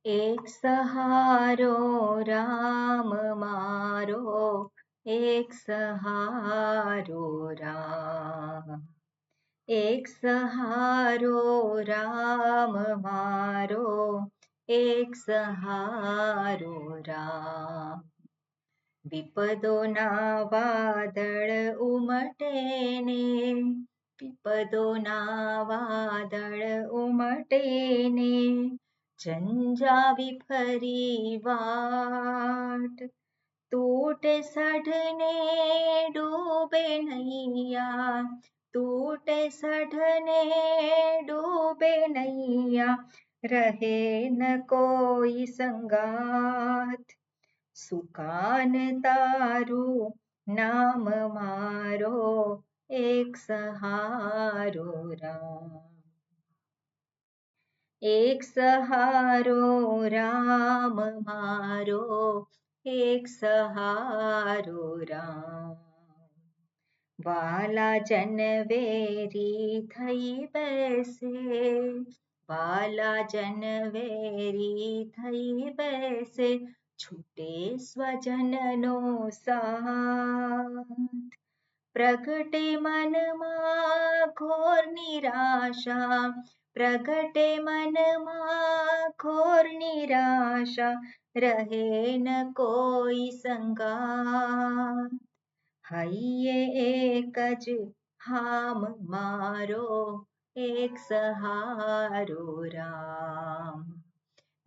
एक सहारो राम मारो, एक सहारो राम, एक सहारो राम मारो, एक सहारो राम। विपदोना वादळ उमटे ने, विपदोना वादळ उमटे ने, झंझावी फरी वाट। तूटे सढने डूबे नैया, तूटे सढने डूबे नैया, रहे न कोई संगात। सुकान तारू नाम मारो, एक सहारो राम। एक सहारो राम मारो, एक सहारो राम। वाला जनवेरी थई बैसे, वाला जनवेरी थई बैसे, छूटे स्वजननो साथ। प्रगटे मनमा घोर निराशा, प्रगटे मनमा घोर निराशा, रहे न कोई संगात। हइये एक ज हाम मारो, एक सहारो राम।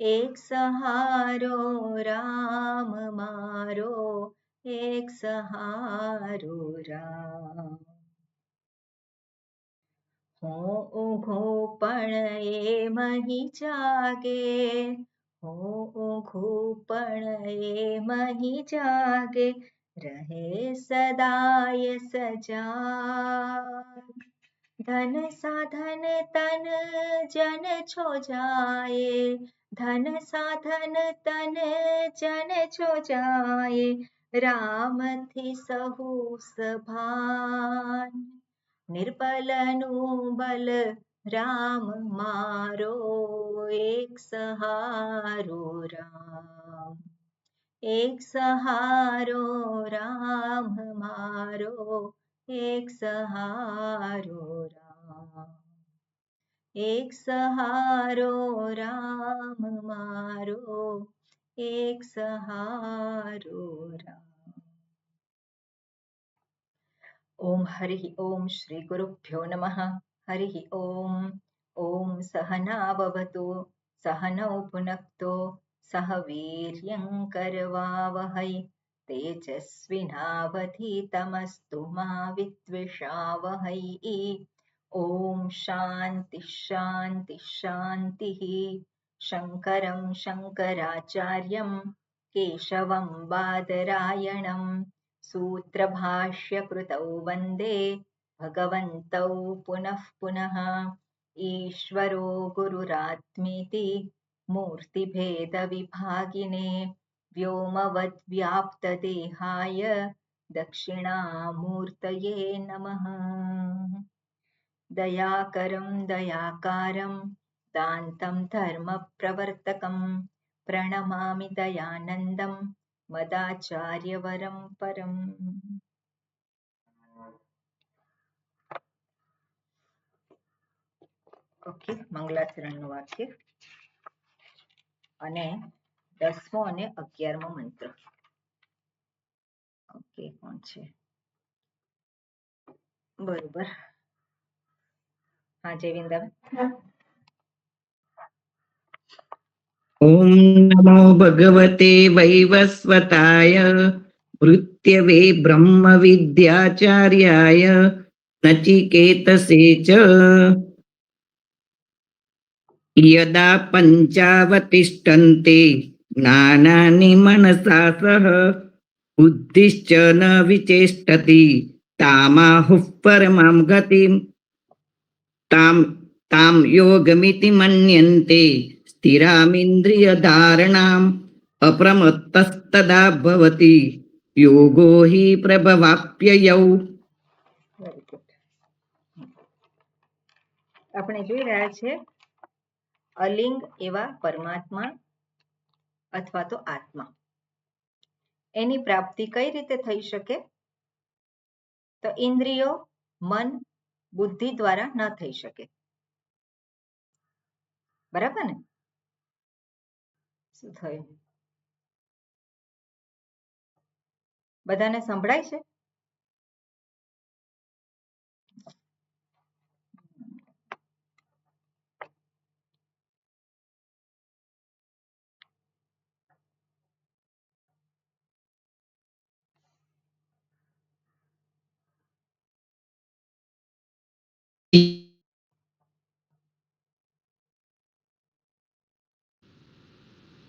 एक सहारो राम मारो, एक सहारो राम। हो ऊघो पण एमहि जागे, हो ऊघो पण एमहि जागे, रहे सदाय सजाग। धन साधन तन जन छो जाए, धन साधन तन जन छो जाए, राम थी सहु सभान। निर्बलनु बल राम मारो, एक सहारो राम। एक सहारो राम मारो, एक सहारो राम। एक सहारो राम मारो, एक सहारो राम। ओम हरि ओम श्री गुरुभ्यो नमः। हरि ओम। ओम सहनाववतु, सहनौ भुनक्तु, सह वीर्यं करवावहै, तेजस्विनावधीतमस्तु मा विद्विषावहै। ओम शांति शांति शांतिः। शङ्करं शङ्कराचार्यं केशवं बादरायणं सूत्रभाष्यकृतौ वन्दे भगवन्तौ पुनः पुनः। ईश्वरो गुरुरात्मेति मूर्तिभेदविभागिने, व्योमवद्व्याप्तदेहाय दक्षिणामूर्तये नमः। दयाकरं दयाकारं दान्तं धर्मप्रवर्तकं, प्रणमामि दयानन्दं मदाचार्यवरं परम्। ઓકે, મંગલાચરણનું વાક્ય અને 10મો અને 11મો મંત્ર. ઓકે, કોણ છે? બરોબર. હા, જયવિંદર. ओम नमो भगवते वैवस्वताय मृत्यवे ब्रह्म विद्याचार्याय नचिकेतसे च यदा पञ्चावतिष्ठन्ते ज्ञानानि मनसा सह बुद्धिश्च न विचेष्टति तामाहुः परमां गतिं तां योगमिति मन्यन्ते स्थिरामिन्द्रियधारणाम् अप्रमत्तस्तदा भवति योगो हि प्रभवाप्ययौ. Very good. આપણે જોઈ રહ્યા છે અલિંગ એવા પરમાત્મા અથવા તો આત્મા, એની પ્રાપ્તિ કઈ રીતે થઈ શકે? તો ઇન્દ્રિયો, મન, બુદ્ધિ દ્વારા ન થઈ શકે. બરાબર ને? શું થયું? બધાને સંભળાય છે?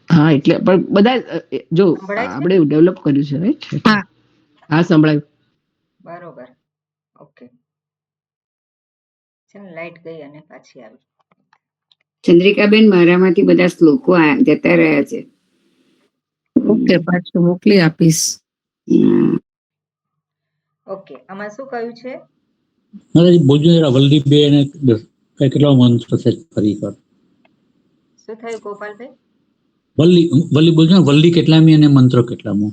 હા એટલે પણ બધા જો સંભળાય છે? આપણે ડેવલપ કર્યું છે રાઈટ. હા સંભળાયું. બરોબર, ઓકે. ચાલ, લાઈટ ગઈ અને પાછી આવી. ચંદ્રિકાબેન, મારામાંથી બધા શ્લોકો જતા રહ્યા છે. ઓકે, પાછું મોકલી આપીશ. ઓકે, આમાં શું કહ્યું છે? વલ્લભીબેન કેટલો મંત્ર છે ફરી કર. શું થયું ગોપાલભાઈ? વલ્લી બોલજો ને, વલ્લી કેટલામી અને મંત્ર કેટલામો?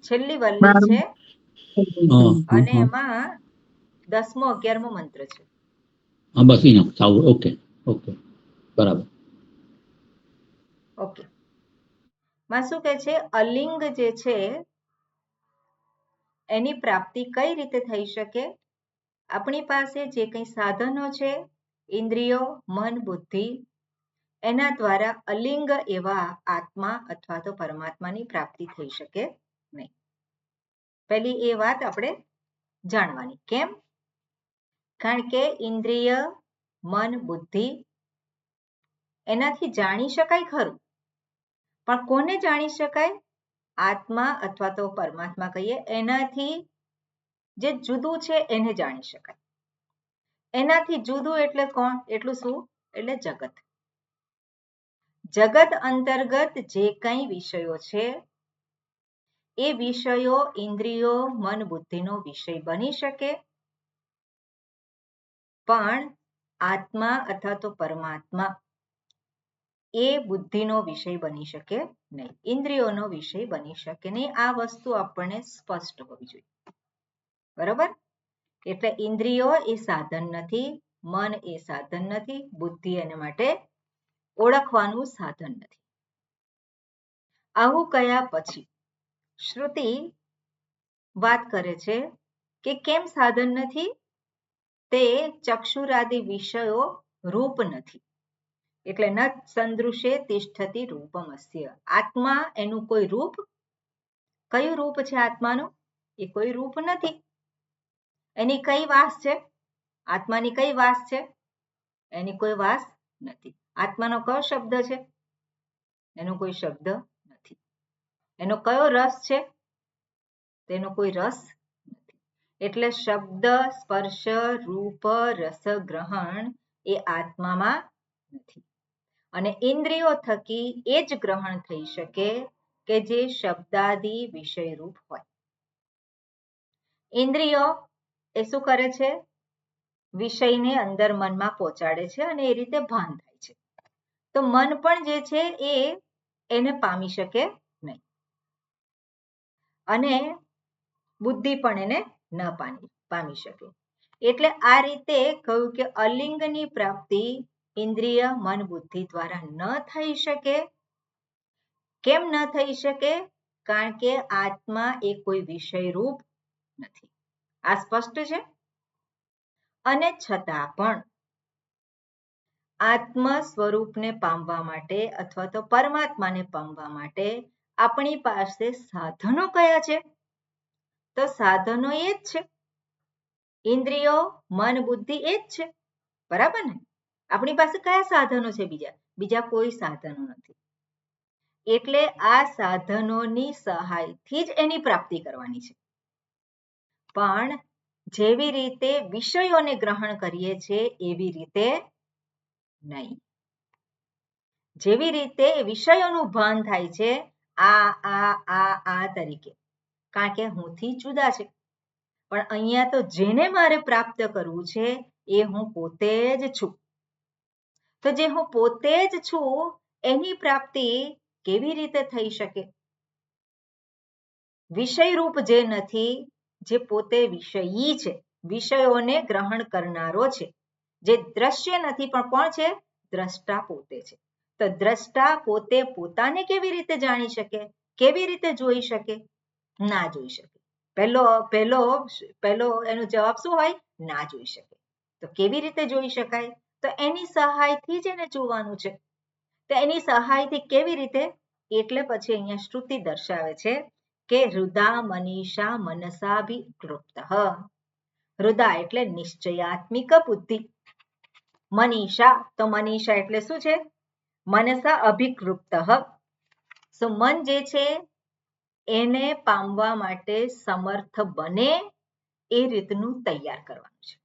છેલ્લી વલ્લી છે હા, અને એમાં 10મો 11મો મંત્ર છે. હા બસ ઇનફ. સાવ ઓકે ઓકે બરાબર. ઓકે, માં શું કહે છે? અલિંગ જે છે એની પ્રાપ્તિ કઈ રીતે થઈ શકે? આપણી પાસે જે કંઈ સાધનો છે, ઇન્દ્રિયો, મન, બુદ્ધિ, એના દ્વારા અલિંગ એવા આત્મા અથવા તો પરમાત્માની પ્રાપ્તિ થઈ શકે નહીં. પહેલી એ વાત આપણે જાણવાની. કેમ? કારણ કે ઇન્દ્રિય, મન, બુદ્ધિ એનાથી જાણી શકાય ખરું, પણ કોને જાણી શકાય? આત્મા અથવા તો પરમાત્મા કહીએ, એનાથી જે જુદું છે એને જાણી શકાય. એનાથી જુદું એટલે કોણ? એટલું શું? એટલે જગત. જગત અંતર્ગત જે કંઈ વિષયો છે એ વિષયો ઇન્દ્રિયો, મન, બુદ્ધિનો વિષય બની શકે, પણ આત્મા અથવા તો પરમાત્મા એ બુદ્ધિનો વિષય બની શકે નહીં, ઇન્દ્રિયોનો વિષય બની શકે નહીં. આ વસ્તુ આપણને સ્પષ્ટ હોવી જોઈએ. બરોબર? એટલે ઇન્દ્રિયો એ સાધન નથી, મન એ સાધન નથી, બુદ્ધિ એને માટે ઓળખવાનું સાધન નથી. આવું કયા પછી શ્રુતિ વાત કરે છે કે કેમ સાધન નથી? તે ચક્ષુરાદિ વિષયો રૂપ નથી. એટલે ન સંદૃશે તિષ્ઠતિ રૂપમસ્ય. આત્મા એનું કોઈ રૂપ, કયું રૂપ છે આત્માનું? એ કોઈ રૂપ નથી. એની કઈ વાસ છે? આત્માની કઈ વાસ છે? એની કોઈ વાસ નથી. આત્માનો કયો શબ્દ છે? એનો કોઈ શબ્દ નથી. એનો કયો રસ છે? તેનો કોઈ રસ નથી. એટલે શબ્દ, સ્પર્શ, રૂપ, રસ, ગ્રહણ એ આત્મામાં નથી. અને ઇન્દ્રિયો થકી એ જ ગ્રહણ થઈ શકે કે જે શબ્દાદિ વિષયરૂપ હોય. ઇન્દ્રિયો એ શું કરે છે? વિષયને અંદર મનમાં પહોંચાડે છે અને એ રીતે ભાન થાય છે. તો મન પણ જે છે એ એને પામી શકે નહીં અને બુદ્ધિ પણ એને ન પામી શકે. એટલે આ રીતે કહ્યું કે અલિંગની પ્રાપ્તિ ઇન્દ્રિય, મન, બુદ્ધિ દ્વારા ન થઈ શકે. કેમ ન થઈ શકે? કારણ કે આત્મા એ કોઈ વિષય રૂપ નથી. આ સ્પષ્ટ છે? અને છતાં પણ આત્મ સ્વરૂપને પામવા માટે અથવા તો પરમાત્માને પામવા માટે આપણી પાસે સાધનો કયા છે? તો સાધનો એ જ છે. ઇન્દ્રિયો, મન, બુદ્ધિ એ જ છે. બરાબર ને? આપણી પાસે કયા સાધનો છે? બીજા કોઈ સાધનો નથી. એટલે આ સાધનોની સહાયથી જ એની પ્રાપ્તિ કરવાની છે. પણ જેવી રીતે વિષયોને ગ્રહણ કરીએ છીએ એવી રીતે નહીં. જેવી રીતે વિષયોનું ભાન થાય છે આ તરીકે, કારણ કે હુંથી જુદા છે. પણ અહીંયા તો જેને મારે પ્રાપ્ત કરવું છે એ હું પોતે જ છું. તો જે હું પોતે જ છું એની પ્રાપ્તિ કેવી રીતે થઈ શકે? વિષયરૂપ જે નથી, જે પોતે વિષયી છે, વિષયોને ગ્રહણ કરનારો છે, જે દ્રશ્ય નથી પણ કોણ છે? દ્રષ્ટા પોતે છે. તો દ્રષ્ટા પોતે પોતાને કેવી રીતે જાણી શકે? કેવી રીતે જોઈ શકે? ના જોઈ શકે. પહેલો એનો જવાબ શું હોય? ના જોઈ શકે. તો કેવી રીતે જોઈ શકાય? તો એની સહાયથી જ એને જોવાનું છે. તો એની સહાયથી કેવી રીતે? એટલે પછી અહીંયા શ્રુતિ દર્શાવે છે કે હૃદા મનીષા મનસાભિકૃપ્ત. હૃદા એટલે નિશ્ચયાત્મિક બુદ્ધિ. મનીષા, તો મનીષા એટલે શું છે? મનસા અભિકૃપ્ત. સો મન જે છે એને પામવા માટે સમર્થ બને એ રીતનું તૈયાર કરવાનું છે.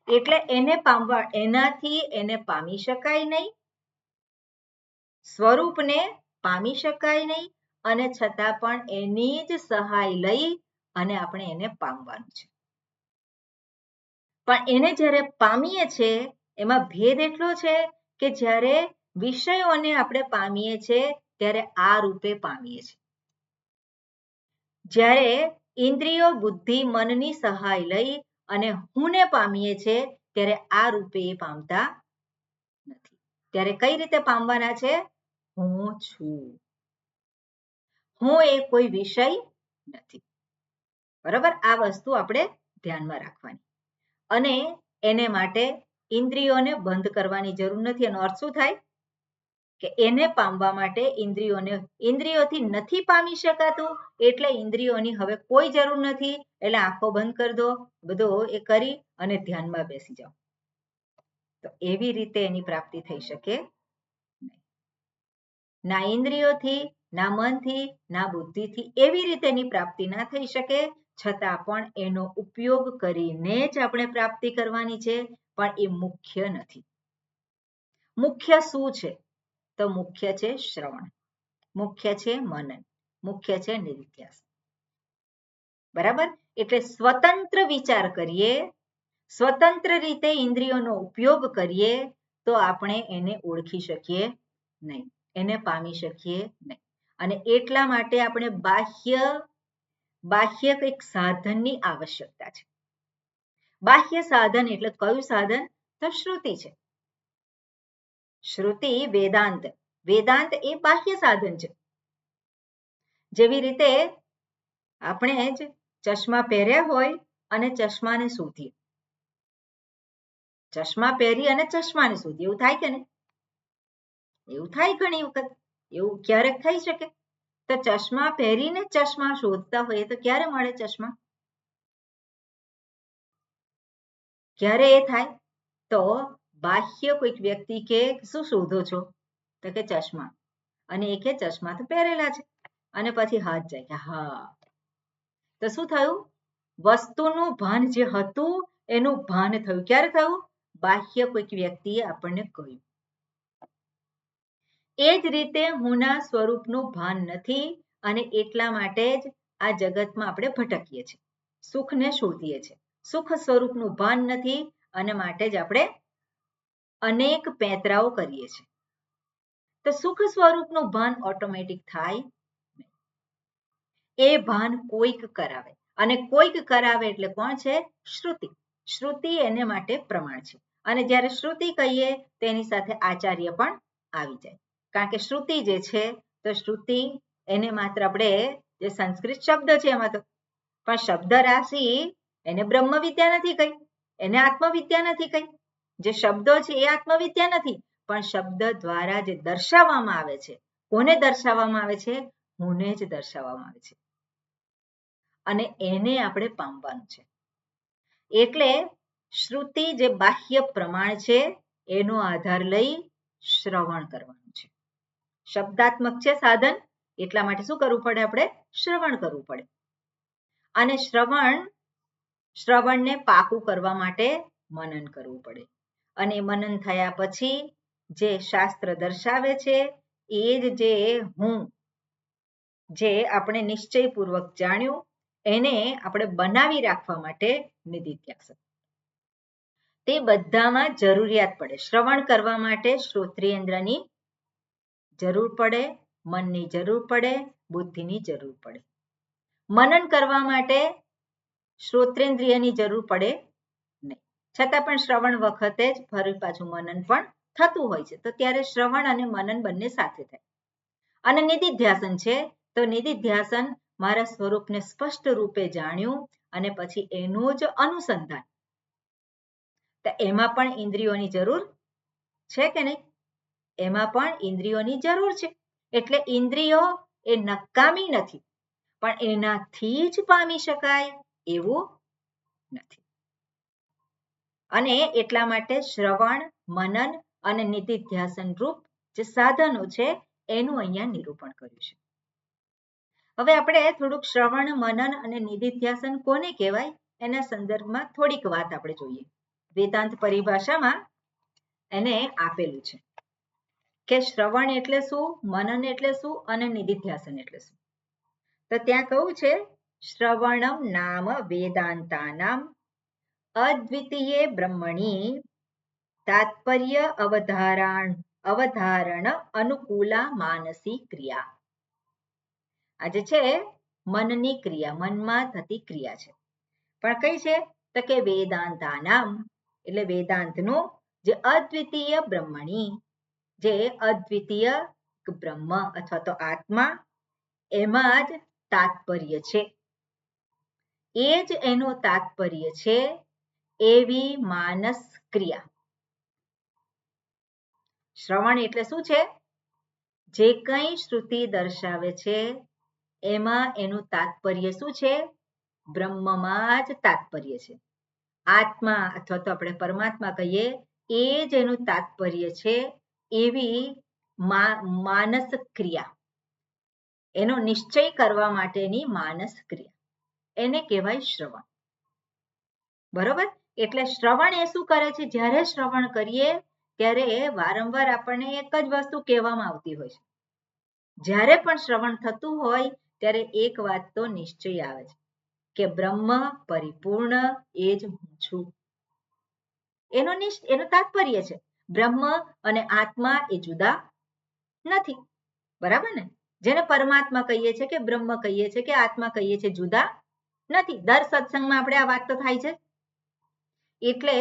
એટલે એને પામવા, એનાથી એને પામી શકાય નહીં, સ્વરૂપને પામી શકાય નહીં, અને છતાં પણ એની જ સહાય લઈ અને આપણે એને પામવાનું છે. પણ એને જ્યારે પામીએ છીએ એમાં ભેદ એટલો છે કે જ્યારે વિષયોને આપણે પામીએ છીએ ત્યારે આ રૂપે પામીએ છીએ. જ્યારે ઇન્દ્રિયો બુદ્ધિ મનની સહાય લઈ અને હુંને પામીએ છીએ ત્યારે આ રૂપે એ પામતા નથી. ત્યારે કઈ રીતે પામવાના છે? હું છું. હું એ કોઈ વિષય નથી. બરાબર? આ વસ્તુ આપણે ધ્યાનમાં રાખવાની. અને એને માટે ઇન્દ્રિયોને બંધ કરવાની જરૂર નથી. એનો અર્થ શું થાય? કે એને પામવા માટે ઇન્દ્રિયોથી નથી પામી શકાતું, એટલે ઇન્દ્રિયોની હવે કોઈ જરૂર નથી. એટલે આંખો બંધ કરી દો, બધો એ કરી અને ધ્યાનમાં બેસી જાઓ. તો એવી રીતે એની પ્રાપ્તિ થઈ શકે નહીં. ના ઇન્દ્રિયોથી, ના મનથી, ના બુદ્ધિથી એવી રીતે એની પ્રાપ્તિ ના થઈ શકે. છતાં પણ એનો ઉપયોગ કરીને જ આપણે પ્રાપ્તિ કરવાની છે. પણ એ મુખ્ય નથી. મુખ્ય શું છે? તો મુખ્ય છે શ્રવણ, મુખ્ય છે મનન, મુખ્ય છે નિધિધ્યાસન. બરાબર? એટલે સ્વતંત્ર વિચાર કરીએ, સ્વતંત્ર રીતે ઇન્દ્રિયોનો ઉપયોગ કરીએ તો આપણે એને ઓળખી શકીએ નહીં, એને પામી શકીએ નહીં. અને એટલા માટે આપણે બાહ્ય કંઈક સાધનની આવશ્યકતા છે. બાહ્ય સાધન એટલે કયું સાધન? તો શ્રુતિ છે. શ્રુતિ, વેદાંત. વેદાંત એ બાહ્ય સાધન છે. જેવી રીતે આપણે જ ચશ્મા પહેર્યા હોય અને ચશ્માને શોધીએ. ચશ્મા પહેરી અને ચશ્માને શોધીએ. એવું થાય કે નહીં? એવું થાય ઘણી વખત. એવું ક્યારેક થઈ શકે. તો ચશ્મા પહેરીને ચશ્મા શોધતા હોઈએ તો ક્યારે મળે ચશ્મા? ક્યારે એ થાય? તો બાહ્ય કોઈક વ્યક્તિ કે શું શોધો છો? તો કે ચશ્મા. અને એ કે ચશ્મા તો પહેરેલા છે. અને પછી હાથ જાય કે હા. તો શું થયું? વસ્તુનું ભાન જે હતું એનું ભાન થયું. ક્યારે થયું? બાહ્ય કોઈક વ્યક્તિએ આપણને કહ્યું. એ જ રીતે હુંના સ્વરૂપનું ભાન નથી અને એટલા માટે જ આ જગતમાં આપણે ભટકીએ છીએ, સુખને શોધીએ છીએ. સુખ સ્વરૂપનું ભાન નથી અને માટે જ આપણે અનેક પેંતરાઓ કરીએ છીએ. તો સુખ સ્વરૂપનું ભાન ઓટોમેટિક થાય. એ ભાન કોઈક કરાવે, અને કોઈક કરાવે એટલે કોણ છે? શ્રુતિ. શ્રુતિ એને માટે પ્રમાણ છે. અને જ્યારે શ્રુતિ કહીએ તેની સાથે આચાર્ય પણ આવી જાય. કારણ કે શ્રુતિ જે છે તો શ્રુતિ એને માત્ર આપણે જે સંસ્કૃત શબ્દ છે એમાં તો, પણ શબ્દ રાશિ એને બ્રહ્મ વિદ્યા નથી કહી, એને આત્મવિદ્યા નથી કહી. જે શબ્દો છે એ આત્મવિદ્યા નથી, પણ શબ્દ દ્વારા જે દર્શાવવામાં આવે છે, કોને દર્શાવવામાં આવે છે? હુંને જ દર્શાવવામાં આવે છે. અને એને આપણે પામવાનું છે. એટલે શ્રુતિ જે બાહ્ય પ્રમાણ છે એનો આધાર લઈ શ્રવણ કરવાનું છે. શબ્દાત્મક છે સાધન, એટલા માટે શું કરવું પડે? આપણે શ્રવણ કરવું પડે. અને શ્રવણને પાકું કરવા માટે મનન કરવું પડે. અને મનન થયા પછી જે શાસ્ત્ર દર્શાવે છે એ જ જે હું, જે આપણે નિશ્ચયપૂર્વક જાણ્યું એને આપણે બનાવી રાખવા માટે નિધિધ્યાસન. તે બધામાં જરૂરિયાત પડે. શ્રવણ કરવા માટે શ્રોત્રિયેન્દ્રની જરૂર પડે, મનની જરૂર પડે, બુદ્ધિની જરૂર પડે. મનન કરવા માટે શ્રોત્રેન્દ્રિયની જરૂર પડે નહીં. છતાં પણ શ્રવણ વખતે જ ફરી પાછું મનન પણ થતું હોય છે. તો ત્યારે શ્રવણ અને મનન બંને સાથે થાય. અને નિધિધ્યાસન છે તો નિધિધ્યાસન મારા સ્વરૂપને સ્પષ્ટ રૂપે જાણ્યું અને પછી એનું જ અનુસંધાન. તો એમાં પણ ઇન્દ્રિયોની જરૂર છે કે નહીં? એમાં પણ ઇન્દ્રિયોની જરૂર છે. એટલે ઇન્દ્રિયો એ નકામી નથી, પણ એનાથી જ પામી શકાય એવું નથી. અને એટલા માટે શ્રવણ, મનન અને નિધિધ્યાસન રૂપ જે સાધનો છે એનું અહીંયા નિરૂપણ કર્યું છે. હવે આપણે થોડુંક શ્રવણ, મનન અને નિધિધ્યાસન કોને કહેવાય એના સંદર્ભમાં થોડીક વાત આપણે જોઈએ. વેદાંત પરિભાષામાં એને આપેલું છે કે શ્રવણ એટલે શું, મનન એટલે શું અને નિધિધ્યાસન એટલે શું. તો ત્યાં કહું છે શ્રવણમ નામ વેદાંતાનામ અદ્વિતીય બ્રહ્મણી તાત્પર્ય અવધારણ અનુકૂલા માનસી ક્રિયા. આજે છે મનની ક્રિયા, મનમાં થતી ક્રિયા છે. પણ કઈ છે? તો કે વેદાંતાનામ એટલે વેદાંતનું જે અદ્વિતીય બ્રહ્મણી, જે અદ્વિતીય બ્રહ્મ અથવા તો આત્મા, એમાં જ તાત્પર્ય છે. એ જ એનું તાત્પર્ય છે એવી માનસ ક્રિયા. શ્રવણ એટલે શું છે? જે કંઈ શ્રુતિ દર્શાવે છે એમાં એનું તાત્પર્ય શું છે? બ્રહ્મમાં જ તાત્પર્ય છે. આત્મા અથવા તો આપણે પરમાત્મા કહીએ એ જ એનું તાત્પર્ય છે એવી માનસ ક્રિયા, એનો નિશ્ચય કરવા માટેની માનસ ક્રિયા, એને કહેવાય શ્રવણ. બરોબર? એટલે શ્રવણ એ શું કરે છે? જ્યારે શ્રવણ કરીએ ત્યારે વારંવાર આપણને એક જ વસ્તુ કહેવામાં આવતી હોય છે. જ્યારે પણ શ્રવણ થતું હોય ત્યારે એક વાત તો નિશ્ચય આવે છે કે બ્રહ્મ પરિપૂર્ણ એ જ હું છું. એનું તાત્પર્ય છે બ્રહ્મ અને આત્મા એ જુદા નથી. બરાબર ને? જેને પરમાત્મા કહીએ છીએ કે બ્રહ્મ કહીએ છીએ કે આત્મા કહીએ છીએ, જુદા નથી. દર સત્સંગમાં આપણે આ વાત તો થાય છે. એટલે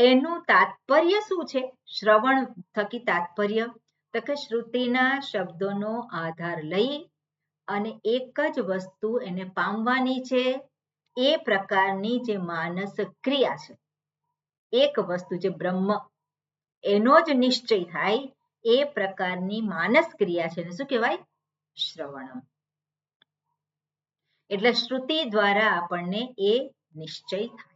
એનું તાત્પર્ય શું છે? શ્રવણ થકી તાત્પર્ય તો કે શ્રુતિના શબ્દોનો આધાર લઈ અને એક જ વસ્તુ એને પામવાની છે એ પ્રકારની જે માનસ ક્રિયા છે. એક વસ્તુ જે બ્રહ્મ એનો જ નિશ્ચય થાય એ પ્રકારની માનસ ક્રિયા છે એને શું કહેવાય? શ્રવણમ. એટલે શ્રુતિ દ્વારા આપણને એ નિશ્ચય થાય.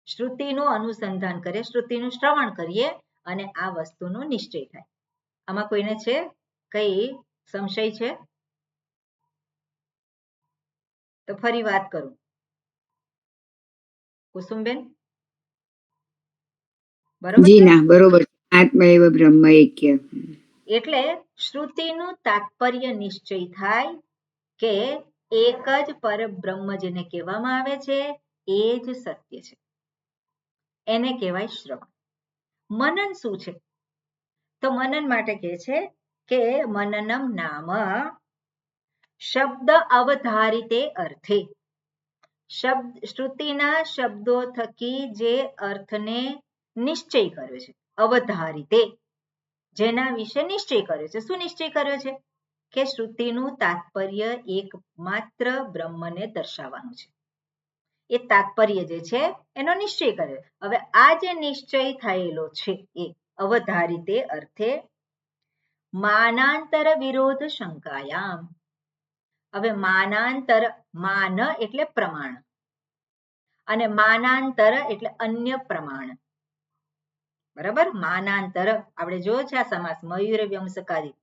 શ્રુતિનું અનુસંધાન કરીએ, શ્રુતિનું શ્રવણ કરીએ અને આ વસ્તુનો નિશ્ચય થાય. આમાં કોઈને છે કઈ સંશય છે? તો ફરી વાત કરું. કુસુમબેન? બરોબર? જી ના, બરોબર. આત્મા એવ બ્રહ્મ એક્ય. એટલે શ્રુતિનું તાત્પર્ય નિશ્ચય થાય કે એક જ પરબ્રહ્મ જેને કહેવામાં આવે છે એ જ સત્ય છે. એને કહેવાય શ્રવણ. મનન શું છે? તો મનન માટે કહે છે કે મનનમ નામ શબ્દ અવધારિતે અર્થે. શ્રુતિના શબ્દો થકી જે અર્થને નિશ્ચય કર્યો છે, અવધારિતે, જેના વિશે નિશ્ચય કર્યો છે. શું નિશ્ચય કર્યો છે? કે શ્રુતિનું તાત્પર્ય એકમાત્ર બ્રહ્મને દર્શાવવાનું છે. એ તાત્પર્ય જે છે એનો નિશ્ચય કર્યો. હવે આ જે નિશ્ચય થયેલો છે એ અવધારિતે અર્થે માનાંતર વિરોધ શંકાયામ. હવે માનાંતર, માન એટલે પ્રમાણ અને માનાંતર એટલે અન્ય પ્રમાણ. બરાબર? માનાંતર આપણે જોયો છે આ સમાસ મયુર વ્યંસકારી.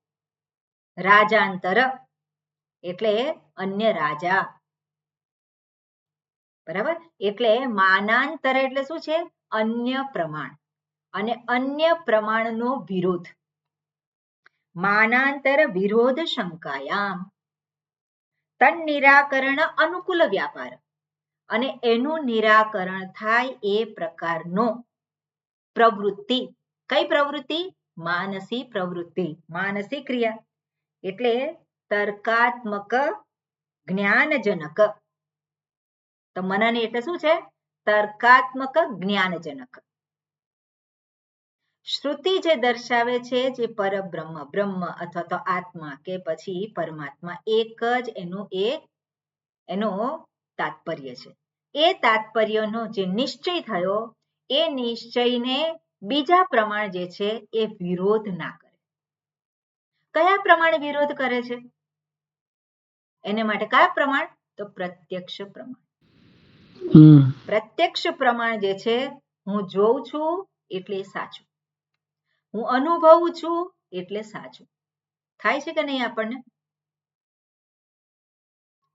રાજાંતર એટલે અન્ય રાજા. બરાબર? એટલે માનાંતર એટલે શું છે? અન્ય પ્રમાણ અને અન્ય પ્રમાણનો વિરોધ. માનાંતર વિરોધ શંકાયામ તન નિરાકરણ અનુકૂલ વ્યાપાર. અને એનું નિરાકરણ થાય એ પ્રકારનો પ્રવૃત્તિ. કઈ પ્રવૃત્તિ? માનસી પ્રવૃત્તિ, માનસી ક્રિયા. એટલે તર્કાત્મક જ્ઞાનજનક. તો મનન એટલે શું છે? તર્કાત્મક જ્ઞાનજનક. શ્રુતિ જે દર્શાવે છે જે પરબ્રહ્મ, બ્રહ્મ અથવા તો આત્મા કે પછી પરમાત્મા એક જ એનો તાત્પર્ય છે. એ તાત્પર્યનો જે નિશ્ચય થયો એ નિશ્ચયને બીજા પ્રમાણ જે છે એ વિરોધ ના કરે. કયા પ્રમાણે વિરોધ કરે છે? એને માટે કયા પ્રમાણ? તો પ્રત્યક્ષ પ્રમાણ. પ્રત્યક્ષ પ્રમાણ જે છે, હું જોઉં છું એટલે સાચું, હું અનુભવું છું એટલે સાચું. થાય છે કે નહીં આપણને?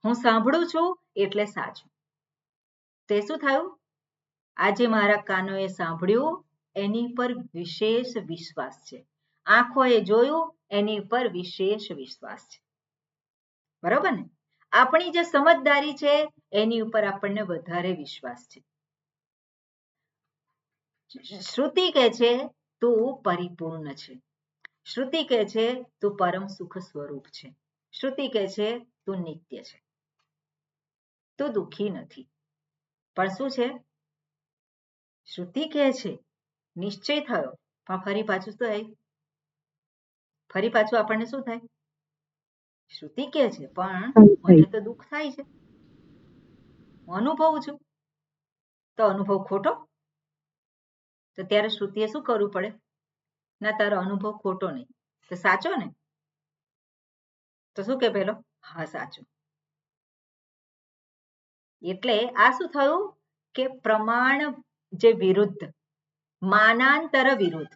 હું સાંભળું છું એટલે સાચું. તે શું થયું? આજે મારા કાનોએ સાંભળ્યું એની પર વિશેષ વિશ્વાસ છે, આંખોએ જોયું એની પર વિશેષ વિશ્વાસ છે. બરોબર ને? આપણી જે સમજદારી છે એની ઉપર આપણને વધારે વિશ્વાસ છે. શ્રુતિ કહે છે તું પરિપૂર્ણ છે. શ્રુતિ કહે છે તું પરમ સુખ સ્વરૂપ છે. શ્રુતિ કહે છે તું નિત્ય છે, તું દુઃખી નથી. પણ શું છે? શ્રુતિ કહે છે નિશ્ચય થયો, પણ ફરી પાછું શું થાય? ફરી પાછું આપણને શું થાય? શ્રુતિ કહે છે પણ મને તો દુઃખ થાય છે, હું અનુભવું છું. તો અનુભવ ખોટો? તો ત્યારે શ્રુતિએ શું કરવું પડે? ના, તારો અનુભવ ખોટો નહીં, તો સાચો ને? તો શું કે પેલો? હા, સાચું. એટલે આ શું થયું કે પ્રમાણ જે વિરુદ્ધ, માનાંતર વિરુદ્ધ,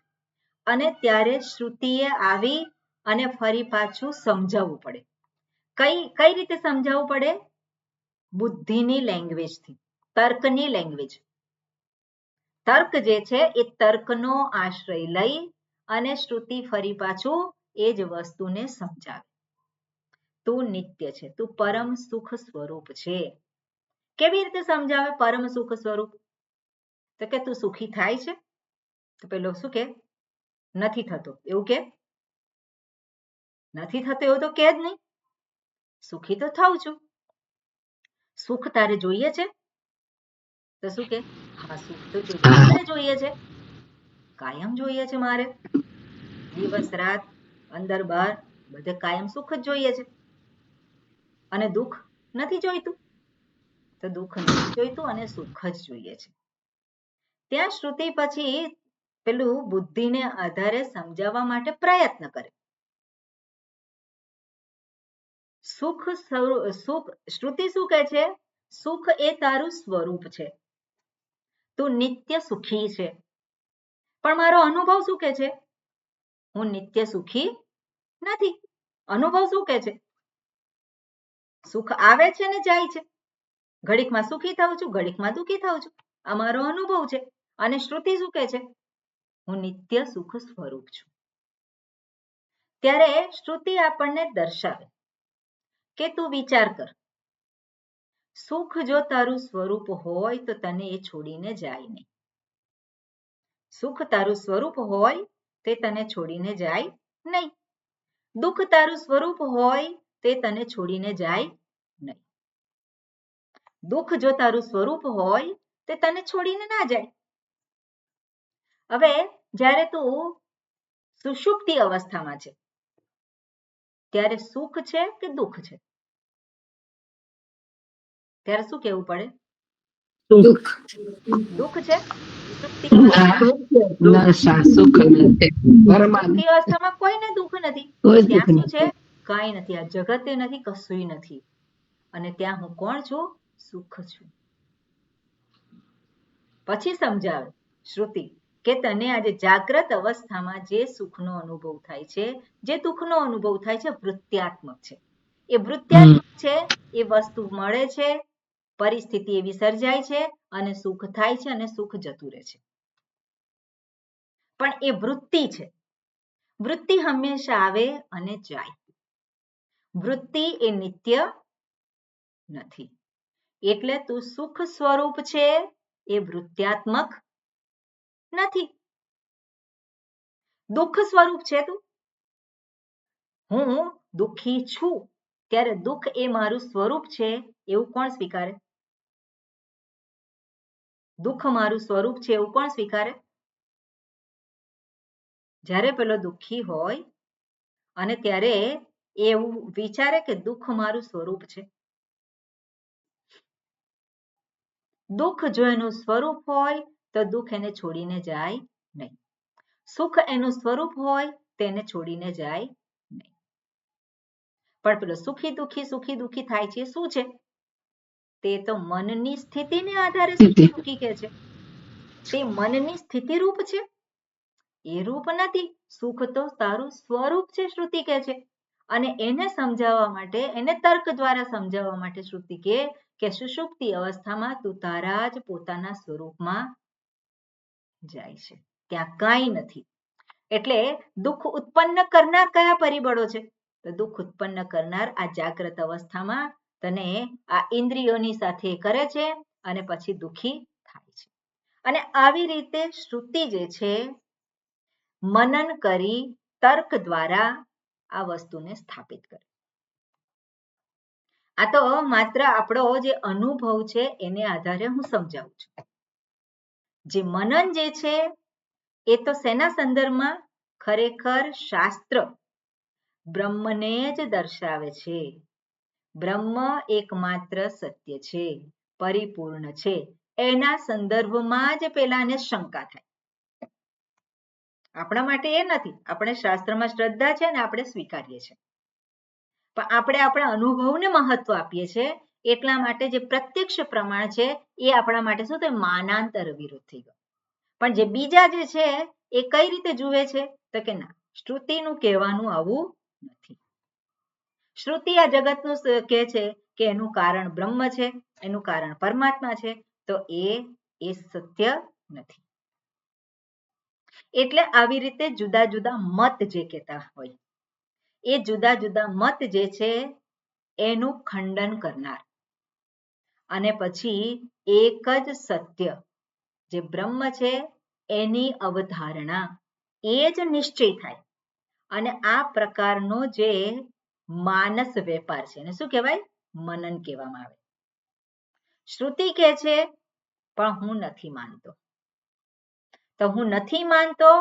અને ત્યારે શ્રુતિએ આવી અને ફરી પાછું સમજાવવું પડે. કઈ રીતે સમજાવવું પડે? બુદ્ધિની લેંગ્વેજથી, તર્કની લેંગ્વેજ. તર્ક જે છે એ તર્કનો આશ્રય લઈ અને શ્રુતિ ફરી પાછું એ જ વસ્તુને સમજાવે. તું નિત્ય છે, તું પરમ સુખ સ્વરૂપ છે. કેવી રીતે સમજાવે પરમ સુખ સ્વરૂપ? તો કે તું સુખી થાય છે? તો પેલો શું કે? નથી થતો. એવું કે? નથી થતો એવું તો કે જ નહીં. સુખી તો થાઉં છું. સુખ તારે જોઈએ છે? તો શું કે? હા, સુખ તો જોઈએ છે, કાયમ જોઈએ છે મારે. દિવસ રાત, અંદર બહાર, બધે કાયમ સુખ જ જોઈએ છે. અને દુઃખ નથી જોઈતું? તો દુઃખ નથી જોઈતું અને સુખ જ જોઈએ છે. ત્યાં શ્રુતિ પછી પેલું બુદ્ધિને આધારે સમજાવવા માટે પ્રયત્ન કરે. શ્રુતિ શું કહે છે? સુખ એ તારું સ્વરૂપ છે, તું નિત્ય સુખી છે. પણ મારો અનુભવ શું કહે છે? હું નિત્ય સુખી નથી. અનુભવ શું કહે છે? સુખ આવે છે ને જાય છે, ઘડીકમાં સુખી થાઉં છું, ઘડીકમાં દુઃખી થાઉં છું. આ મારો અનુભવ છે. અને શ્રુતિ શું કહે છે? હું નિત્ય સુખ સ્વરૂપ છું. ત્યારે શ્રુતિ આપણને દર્શાવે કે તું વિચાર કર, સુખ જો તારું સ્વરૂપ હોય તો તને એ છોડીને જાય નહીં. સુખ તારું સ્વરૂપ હોય તે તને છોડીને જાય નહીં. દુઃખ તારું સ્વરૂપ હોય તે તને છોડીને જાય નહીં. દુઃખ જો તારું સ્વરૂપ હોય તે તને છોડીને ના જાય. હવે જ્યારે તું સુષુપ્તિ અવસ્થામાં છે ત્યારે સુખ છે કે દુઃખ છે? ત્યારે શું કહેવું પડે? દુઃખ. દુઃખ છે. સુષુપ્તિ અવસ્થામાં કોઈને દુઃખ નથી. ત્યાં શું છે? કાંઈ નથી. આ જગતે નથી, કશુંય નથી. અને ત્યાં હું કોણ છું? સુખ છું. પછી સમજાવે શ્રુતિ કે તને આજે જાગ્રત અવસ્થામાં જે સુખનો અનુભવ થાય છે, જે દુઃખનો અનુભવ થાય છે, વૃત્યાત્મક છે. એ વૃત્યાત્મક છે, એ વસ્તુ મળે છે, પરિસ્થિતિ એવી સર્જાય છે અને સુખ થાય છે અને સુખ જતું રહે છે. પણ એ વૃત્તિ છે. વૃત્તિ હંમેશા આવે અને જાય. વૃત્તિ એ નિત્ય નથી. એટલે તું સુખ સ્વરૂપ છે એ વૃત્યાત્મક નથી. દુઃખ સ્વરૂપ છે તું. હું દુઃખી છું ત્યારે દુઃખ એ મારું સ્વરૂપ છે એવું કોણ સ્વીકારે? દુઃખ મારું સ્વરૂપ છે એવું કોણ સ્વીકારે? જ્યારે પેલો દુઃખી હોય અને ત્યારે એવું વિચારે કે દુઃખ મારું સ્વરૂપ છે. દુઃખ જો એનું સ્વરૂપ હોય તો દુઃખ એને છોડીને જાય નહીં. સુખ એનું સ્વરૂપ હોય તેને છોડીને જાય નહીં. પણ પેલો સુખી દુઃખી થાય છે શું છે? તે તો મનની સ્થિતિને આધારે સુખી દુઃખી કહે છે. તે મનની સ્થિતિ રૂપ છે, એ રૂપ નથી. સુખ તો તારું સ્વરૂપ છે, શ્રુતિ કહે છે. અને એને સમજાવવા માટે, એને તર્ક દ્વારા સમજાવવા માટે શ્રુતિ કહે કે સુષુપ્તિ અવસ્થામાં તું તારા જ પોતાના સ્વરૂપમાં જાય છે, ત્યાં કાંઈ નથી. એટલે દુઃખ ઉત્પન્ન કરનાર કયા પરિબળો છે? તો દુઃખ ઉત્પન્ન કરનાર આ જાગ્રત અવસ્થામાં તને આ ઇન્દ્રિયોની સાથે કરે છે અને પછી દુઃખી થાય છે. અને આવી રીતે શ્રુતિ જે છે મનન કરી તર્ક દ્વારા આ વસ્તુને સ્થાપિત કરે. આ તો માત્ર આપણો જે અનુભવ છે એને આધારે હું સમજાવું છું. જે મનન જે છે એ તો શેના સંદર્ભમાં? ખરેખર શાસ્ત્ર બ્રહ્મને જ દર્શાવે છે. બ્રહ્મ એકમાત્ર સત્ય છે, પરિપૂર્ણ છે. એના સંદર્ભમાં જ પેલાને શંકા થાય. આપણા માટે એ નથી. આપણે શાસ્ત્રમાં શ્રદ્ધા છે ને આપણે સ્વીકારીએ છીએ. પણ આપણે આપણા અનુભવને મહત્વ આપીએ છીએ. એટલા માટે જે પ્રત્યક્ષ પ્રમાણ છે એ આપણા માટે શું થાય? માનાંતર વિરોધ થઈ ગયો. પણ જે બીજા જે છે એ કઈ રીતે જુએ છે? તો કે ના, શ્રુતિનું કહેવાનું આવું નથી. શ્રુતિ આ જગતનું કહે છે કે એનું કારણ બ્રહ્મ છે, એનું કારણ પરમાત્મા છે, તો એ સત્ય નથી. એટલે આવી રીતે જુદા જુદા મત જે કહેતા હોય એ જુદા જુદા મત જે છે એનું ખંડન કરનાર અને પછી એક જ સત્ય જે બ્રહ્મ છે એની અવધારણા એ જ નિશ્ચય થાય. અને આ પ્રકારનો જે માનસ વેપાર છે એને શું કહેવાય? મનન કહેવામાં આવે. શ્રુતિ કહે છે પણ હું નથી માનતો. તો હું નથી માનતો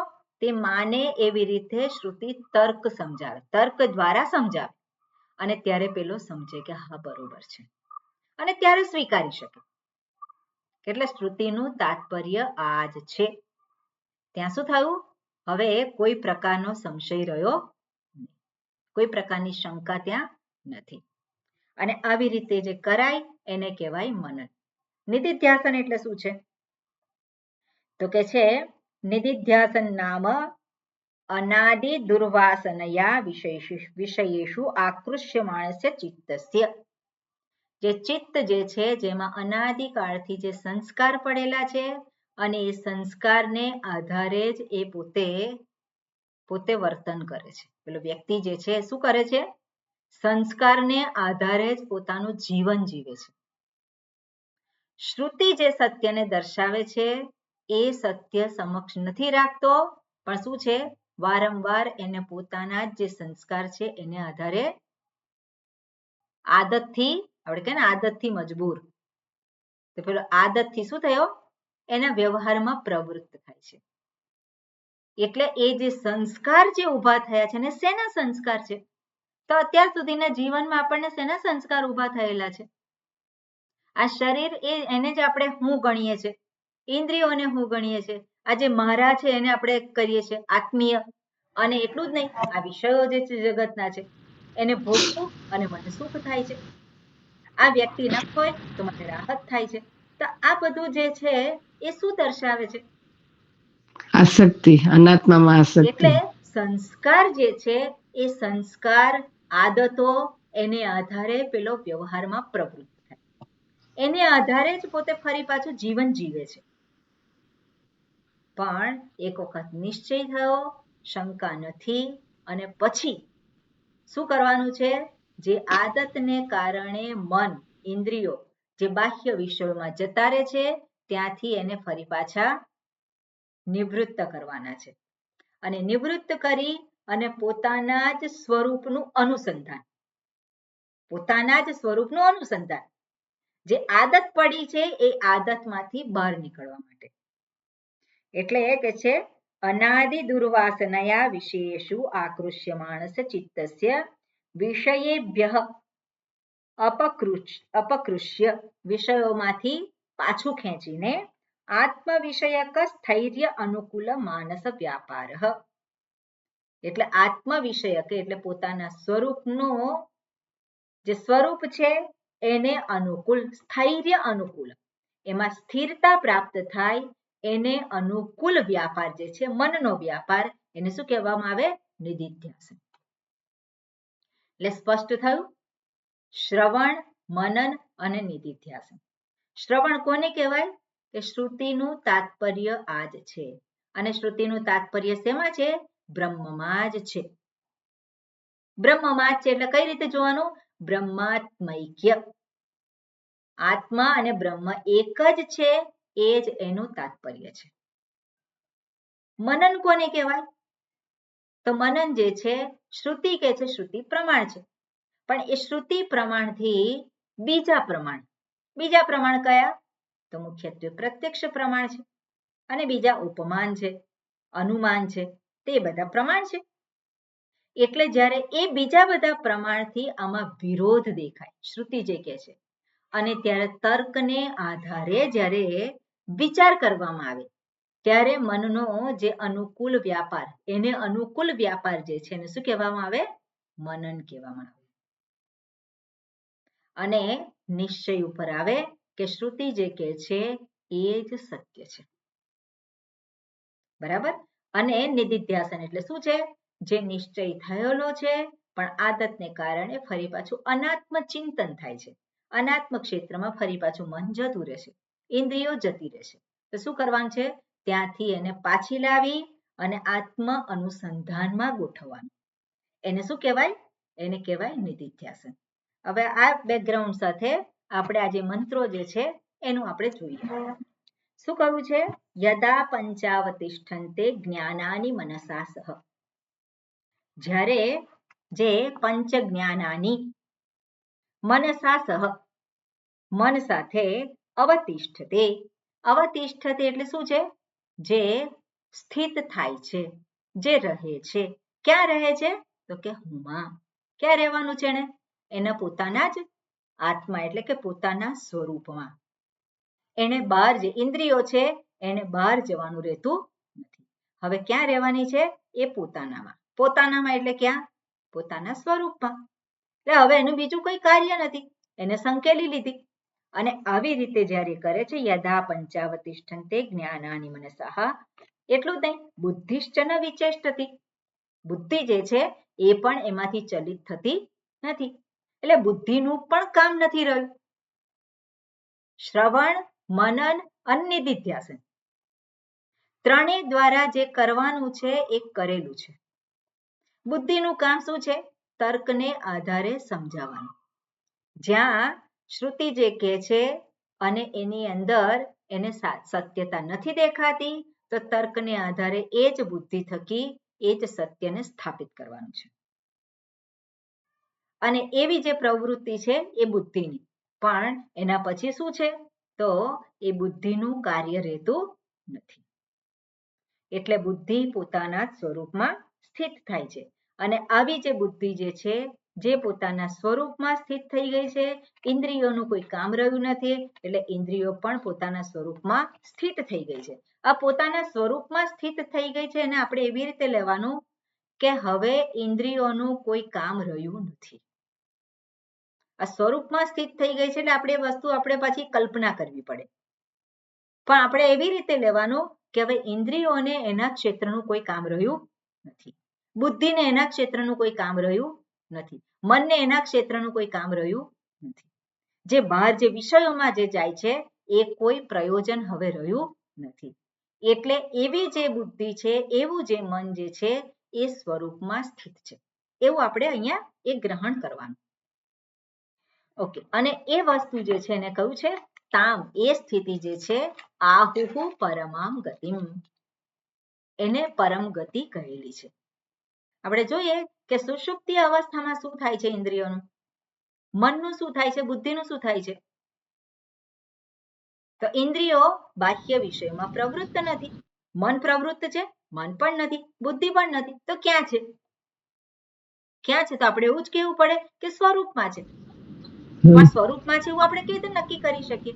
તે માને એવી રીતે શ્રુતિ તર્ક સમજાવે, તર્ક દ્વારા સમજાવે અને ત્યારે પેલો સમજે કે હા બરોબર છે અને ત્યારે સ્વીકારી શકે. એટલે શ્રુતિનું તાત્પર્ય આ જ છે. ત્યાં શું થયું? હવે કોઈ પ્રકારનો સંશય રહ્યો નહીં, કોઈ પ્રકારની શંકા ત્યાં નથી. અને આવી રીતે જે કરાય એને કહેવાય મનન. નિધિધ્યાસન એટલે શું છે? તો કે છે નિધિધ્યાસન નામ અનાદિ દુર્વાસનયા વિષયેષુ આકૃષ્યમાણસ્ય ચિત્તસ્ય. જે ચિત્ત જે છે જેમાં અનાદિકાળથી જે સંસ્કાર પડેલા છે અને એ સંસ્કારને આધારે જ એ પોતે વર્તન કરે છે. પેલો વ્યક્તિ જે છે શું કરે છે? સંસ્કારને આધારે જ પોતાનું જીવન જીવે છે. શ્રુતિ જે સત્યને દર્શાવે છે એ સત્ય સમક્ષ નથી રાખતો, પણ શું છે? વારંવાર એને પોતાના જે સંસ્કાર છે એને આધારે આદતથી, આપણે કહે ને આદતથી મજબૂર, તો પેલો આદતથી શું થયો? એના વ્યવહારમાં પ્રવૃત્ત થાય છે. એટલે એ જે સંસ્કાર જે ઊભા થયા છે ને શેના સંસ્કાર છે? તો અત્યાર સુધીના જીવનમાં આપણને શેના સંસ્કાર ઊભા થયેલા છે? આ શરીર એને જ આપણે હું ગણીએ છીએ, ઇન્દ્રિયોને હું ગણીએ છીએ. આ જે મારા છે એને આપણે કરીએ છીએ આત્મીય. અને એટલું જ નહીં, આ વિષયો જે છે જગતના છે એને ભોગવું અને મને સુખ થાય છે. આ વ્યક્તિ નખ હોય તો મને રાહત થાય છે. તો આ બધું જે છે એ શું દર્શાવે છે? આસક્તિ, અનાત્મામાં આસક્તિ. એટલે સંસ્કાર જે છે એ સંસ્કાર આદતો એને આધારે પેલો વ્યવહારમાં પ્રવૃત્ત થાય, એને આધારે જ પોતે ફરી પાછું જીવન જીવે છે. પણ એક વખત નિશ્ચય થયો, શંકા નથી, અને પછી શું કરવાનું છે? જે આદતને કારણે મન, ઇન્દ્રિયો જે બાહ્ય વિષયોમાં જતા રહે છે ત્યાંથી એને ફરી પાછા નિવૃત્ત કરવાના છે. અને નિવૃત્ત કરી અને પોતાના જ સ્વરૂપનું અનુસંધાન, પોતાના જ સ્વરૂપનું અનુસંધાન. જે આદત પડી છે એ આદતમાંથી બહાર નીકળવા માટે. એટલે કે છે અનાદિ દુર્વાસનયા વિશેષુ આકૃષ્યમાણસ્ય ચિત્તસ્ય વિષયેભ્યઃ અપકૃષ્ય, વિષયોમાંથી પાછું ખેંચીને આત્મવિષયક સ્થૈર્ય અનુકૂલ માનસ વ્યાપાર, એટલે આત્મવિષયક એટલે પોતાના સ્વરૂપનું જે સ્વરૂપ છે એને અનુકૂળ, સ્થૈર્ય અનુકૂળ, એમાં સ્થિરતા પ્રાપ્ત થાય એને અનુકૂળ વ્યાપાર જે છે મનનો વ્યાપાર, એને શું કહેવામાં આવે? નિધિધ્યાસન. એટલે સ્પષ્ટ થયું? શ્રવણ, મનન અને નિધિધ્યાસન. શ્રવણ કોને કહેવાય? કે શ્રુતિનું તાત્પર્ય આ જ છે, અને શ્રુતિનું તાત્પર્ય શેમાં છે? બ્રહ્મમાં જ છે. બ્રહ્મમાં જ છે એટલે કઈ રીતે જોવાનું? બ્રહ્માત્મૈક્ય, આત્મા અને બ્રહ્મ એક જ છે એ જ એનું તાત્પર્ય છે. મનન કોને કહેવાય? તો મનન જે છે શ્રુતિ કે છે શ્રુતિ પ્રમાણ છે, પણ એ શ્રુતિ પ્રમાણથી બીજા પ્રમાણ કયા? તો મુખ્યત્વે પ્રત્યક્ષ પ્રમાણ છે, અને બીજા ઉપમાન છે, અનુમાન છે, તે બધા પ્રમાણ છે. એટલે જ્યારે એ બીજા બધા પ્રમાણથી આમાં વિરોધ દેખાય, શ્રુતિ જે કહે છે, અને ત્યારે તર્કને આધારે જ્યારે વિચાર કરવામાં આવે ત્યારે મનનો જે અનુકૂળ વ્યાપાર, એને અનુકૂળ વ્યાપાર જે છે એને શું કહેવામાં આવે? મનન કહેવામાં આવે. અને નિશ્ચય ઉપર આવે કે શ્રુતિ જે કહે છે એ જ સત્ય છે. બરાબર? અને નિધિધ્યાસન એટલે શું છે? જે નિશ્ચય થયેલો છે પણ આદતને કારણે ફરી પાછું અનાત્મ ચિંતન થાય છે, અનાત્મ ક્ષેત્રમાં ફરી પાછું મન જતું રહેશે, ઇન્દ્રિયો જતી રહેશે. તો શું કરવાનું છે? ત્યાંથી એને પાછી લાવી અને આત્મ અનુસંધાનમાં ગોઠવવાનું. એને શું કહેવાય? એને કહેવાય નિધિધ્યાસન. હવે આ બેકગ્રાઉન્ડ સાથે આપણે આ જે મંત્રો જે છે એનું આપણે જોઈએ. શું કહ્યું છે? યદા પંચાવતિષ્ઠન્તે જ્ઞાનાની મનસા સહ, જ્યારે જે પંચ જ્ઞાનાની મનસા સહ, મન સાથે અવતિષ્ઠતે, અવતિષ્ઠતે એટલે શું છે? જે સ્થિત થાય છે, જે રહે છે. ક્યાં રહે છે? તો કે હુંમાં. ક્યાં રહેવાનું છે એને? એના પોતાના જ આત્મા એટલે કે પોતાના સ્વરૂપમાં. એને બહાર જે ઇન્દ્રિયો છે એને બહાર જવાનું રહેતું નથી. હવે ક્યાં રહેવાની છે? એ પોતાનામાં. પોતાનામાં એટલે ક્યાં? પોતાના સ્વરૂપમાં. એટલે હવે એનું બીજું કોઈ કાર્ય નથી, એને સંકેલી લીધી. અને આવી રીતે જ્યારે કરે છે યદા પંચાવતિષ્ઠન્તે જ્ઞાનાની મનસા, એટલું જ નહીં, બુદ્ધિશ્ચ ન વિચેષ્ટતિ, બુદ્ધિ જે છે એ પણ એમાંથી ચલિત થતી નથી. એટલે બુદ્ધિનું પણ કામ નથી રહ્યું. શ્રવણ, મનન અને નિધિધ્યાસન ત્રણેય દ્વારા જે કરવાનું છે એ કરેલું છે. બુદ્ધિનું કામ શું છે? તર્કને આધારે સમજાવવાનું. જ્યાં શ્રુતિ જે કહે છે અને એની અંદર એને સત્યતા નથી દેખાતી, તો તર્કને આધારે એ જ બુદ્ધિ થકી એ જ સત્યને સ્થાપિત કરવાનું છે. અને એવી જે પ્રવૃત્તિ છે એ બુદ્ધિની, પણ એના પછી શું છે? તો એ બુદ્ધિનું કાર્ય રહેતું નથી. એટલે બુદ્ધિ પોતાના સ્વરૂપમાં સ્થિત થાય છે. અને આવી જે બુદ્ધિ જે છે જે પોતાના સ્વરૂપમાં સ્થિત થઈ ગઈ છે, ઇન્દ્રિયોનું કોઈ કામ રહ્યું નથી, એટલે ઇન્દ્રિયો પણ પોતાના સ્વરૂપમાં સ્થિત થઈ ગઈ છે. આ પોતાના સ્વરૂપમાં સ્થિત થઈ ગઈ છે એને આપણે એવી રીતે લેવાનું કે હવે ઇન્દ્રિયોનું કોઈ કામ રહ્યું નથી. આ સ્વરૂપમાં સ્થિત થઈ ગઈ છે એટલે આપણે વસ્તુ આપણે પાછી કલ્પના કરવી પડે. પણ આપણે એવી રીતે લેવાનું કે હવે ઇન્દ્રિયોને એના ક્ષેત્રનું કોઈ કામ રહ્યું નથી, બુદ્ધિને એના ક્ષેત્રનું કોઈ કામ રહ્યું નથી, મનને એના ક્ષેત્રનું કોઈ કામ રહ્યું નથી. જે બહાર જે વિષયોમાં જે જાય છે એ કોઈ પ્રયોજન હવે રહ્યું નથી. એટલે એવી જે બુદ્ધિ છે, એવું જે મન જે છે એ સ્વરૂપમાં સ્થિત છે, એવું આપણે અહીંયા એ ગ્રહણ કરવાનું. ઓકે, અને એ વસ્તુ જે છે એને કહ્યું છે તામ, એ સ્થિતિ જે છે આહુહુ પરમામ ગતિમ, એને પરમ ગતિ કહેલી છે. આપણે જોઈએ કે સુષુપ્તિ અવસ્થામાં શું થાય છે ઇન્દ્રિયોનું, મનનું શું થાય છે, બુદ્ધિનું શું થાય છે? તો ઇન્દ્રિયો બાહ્ય વિષયમાં પ્રવૃત્ત નથી, મન પ્રવૃત્ત છે, મન પણ નથી, બુદ્ધિ પણ નથી, તો ક્યાં છે? ક્યાં છે? તો આપણે એવું જ કહેવું પડે કે સ્વરૂપમાં છે. પણ સ્વરૂપમાં છે એવું આપણે કેવી રીતે નક્કી કરી શકીએ?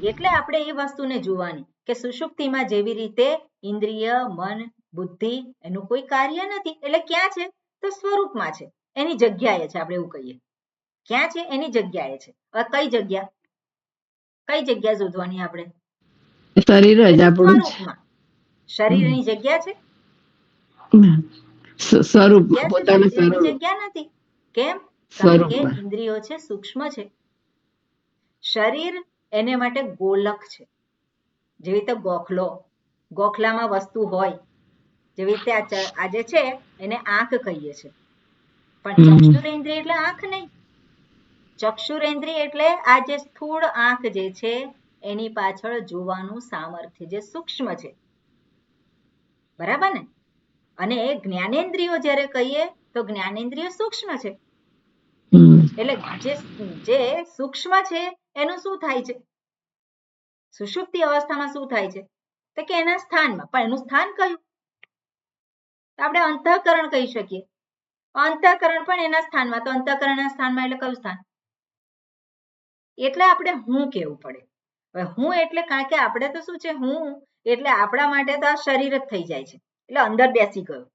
એટલે આપણે એ વસ્તુને જોવાની કે સુષુપ્તિમાં જેવી રીતે ઇન્દ્રિય, મન, બુદ્ધિ એનું કોઈ કાર્ય નથી, એટલે ક્યાં છે? તો સ્વરૂપમાં છે, એની જગ્યાએ છે. આપણે એવું કહીએ ક્યાં છે? એની જગ્યાએ છે. કઈ જગ્યા? કઈ જગ્યા શોધવાની આપણે? શરીર જ આપણું સ્વરૂપમાં. શરીરની જગ્યા છે? સ્વરૂપ, જગ્યા છે પોતાનું શરીરની સ્વરૂપ, જગ્યા નથી. કેમ? કારણ કે સ્વરૂપમાં. ઇન્દ્રિયો છે સૂક્ષ્મ છે. શરીર એને માટે ગોલક છે, જેવી રીતે ગોખલો, ગોખલામાં વસ્તુ હોય, જેવી રીતે આ જે છે એને આંખ કહીએ છીએ, પણ ચક્ષુરેન્દ્રિય એટલે આંખ નહીં. ચક્ષુરેન્દ્રિય એટલે આ જે સ્થૂળ આંખ જે છે એની પાછળ જોવાનું સામર્થ્ય જે સૂક્ષ્મ છે, બરાબર ને? અને એ જ્ઞાનેન્દ્રિયો જ્યારે કહીએ તો જ્ઞાનેન્દ્રિય સૂક્ષ્મ છે. એટલે જે સૂક્ષ્મ છે એનું શું થાય છે? સુષુપ્તિ અવસ્થામાં શું થાય છે? તો કે એના સ્થાનમાં. પણ એનું સ્થાન કયું? આપણે અંતઃકરણ કહી શકીએ. અંતઃકરણ પણ એના સ્થાનમાં. તો અંતઃકરણના સ્થાનમાં એટલે કયું સ્થાન? એટલે આપણે હું કહેવું પડે. હવે હું એટલે કારણ કે આપણે તો શું છે, હું એટલે આપણા માટે તો આ શરીર જ થઈ જાય છે, એટલે અંદર બેસી ગયો.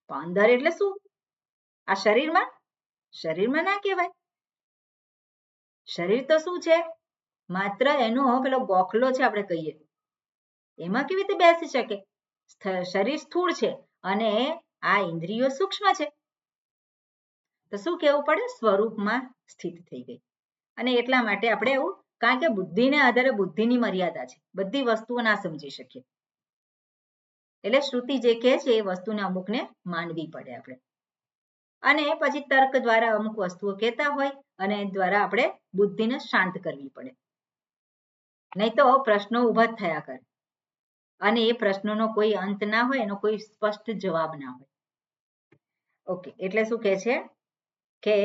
પણ અંદર એટલે શું? આ શરીરમાં? શરીરમાં ના કહેવાય. શરીર તો શું છે? માત્ર એનો પેલો ગોખલો છે આપણે કહીએ, એમાં કેવી રીતે બેસી શકે? શરીર સ્થૂળ છે અને આ ઇન્દ્રિયો સૂક્ષ્મ છે. તો શું કહેવું પડે? સ્વરૂપમાં સ્થિત થઈ ગઈ. અને એટલા માટે આપણે એવું, કારણ કે બુદ્ધિને આધારે બુદ્ધિની મર્યાદા છે, બધી વસ્તુઓ ના સમજી શકીએ, એટલે શ્રુતિ જે કહે છે એ વસ્તુને અમુકને માનવી પડે આપણે. અને પછી તર્ક દ્વારા અમુક વસ્તુઓ કહેતા હોય અને એ દ્વારા આપણે બુદ્ધિને શાંત કરવી પડે, નહીં તો પ્રશ્નો ઉભા જ થયા કરે અને એ પ્રશ્નોનો કોઈ અંત ના હોય, એનો કોઈ સ્પષ્ટ જવાબ ના હોય. ઓકે, એટલે શું કહે છે કે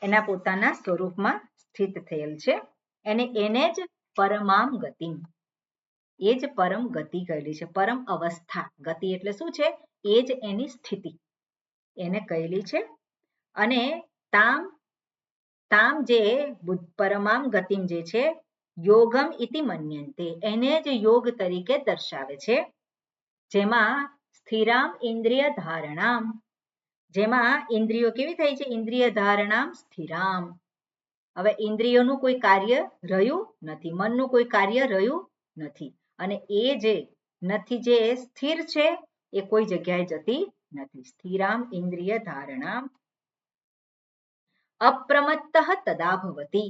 એના પોતાના સ્વરૂપમાં સ્થિત થયેલ છે અને એને જ પરમામ ગતિ, એ જ પરમ ગતિ કહેલી છે. પરમ અવસ્થા, ગતિ એટલે શું છે? એ જ એની સ્થિતિ એને કહેલી છે. અને તામ તામ જે પરમામ ગતિમ જે છે, યોગમ ઇતિ મન્યન્તે, એને જ યોગ તરીકે દર્શાવે છે. જેમાં સ્થિરામ ઇન્દ્રિય ધારણામ, જેમાં ઇન્દ્રિયો કેવી થઈ છે? ઇન્દ્રિય ધારણામ સ્થિરામ. હવે ઇન્દ્રિયોનું કોઈ કાર્ય રહ્યું નથી, મનનું કોઈ કાર્ય રહ્યું નથી, અને એ જે નથી, જે સ્થિર છે એ કોઈ જગ્યાએ જતી નથી. સ્થિરામ ઇન્દ્રિય ધારણામ અપ્રમત્ત તદા ભવતી.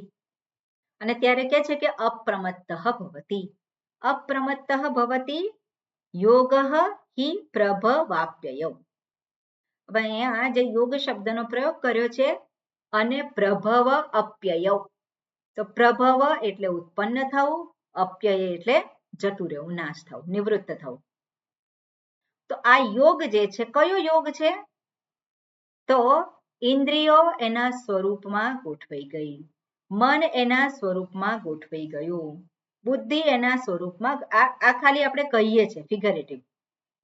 અને ત્યારે કે છે કે અપ્રમત્ત ભવતી. અપ્રમત્ત ભવતી યોગ હિ પ્રભવાપ્યય. હવે અહીંયા જે યોગ શબ્દનો પ્રયોગ કર્યો છે, અને પ્રભવ અપ્યય. તો પ્રભવ એટલે ઉત્પન્ન થવું, અપ્યય એટલે જતું રહેવું, નાશ થવું, નિવૃત્ત થવું. તો આ યોગ જે છે, કયો યોગ છે? તો ઇન્દ્રિયો એના સ્વરૂપમાં ગોઠવાઈ ગઈ, મન એના સ્વરૂપમાં ગોઠવાઈ ગયું, બુદ્ધિ એના સ્વરૂપમાં. આ ખાલી આપણે કહીએ છીએ ફિગરેટિવ,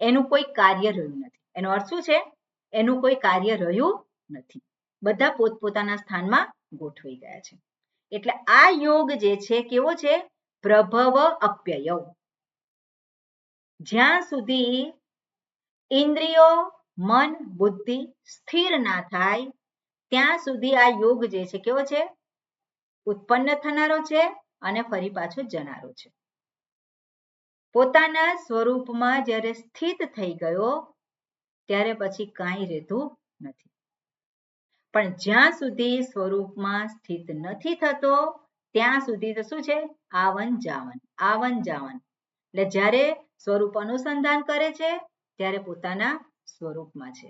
એનું કોઈ કાર્ય રહ્યું નથી. એનો અર્થ શું છે? એનું કોઈ કાર્ય રહ્યું નથી, બધા પોતપોતાના સ્થાનમાં ગોઠવાઈ ગયા છે. એટલે આ યોગ જે છે કેવો છે? પ્રભવ અપ્યય. જ્યાં સુધી ઇન્દ્રિયો, મન, બુદ્ધિ સ્થિર ના થાય ત્યાં સુધી આ યોગ જે છે કેવો છે? ઉત્પન્ન થનારો છે અને ફરી પાછો જનારો છે. પોતાના સ્વરૂપમાં જ્યારે સ્થિત થઈ ગયો ત્યારે પછી કાંઈ રહેતું નથી. પણ જ્યાં સુધી સ્વરૂપમાં સ્થિત નથી થતો ત્યાં સુધી તો શું છે? આવન જાવન, આવન જાવન. એટલે જ્યારે સ્વરૂપ અનુસંધાન કરે છે ત્યારે પોતાના સ્વરૂપમાં છે,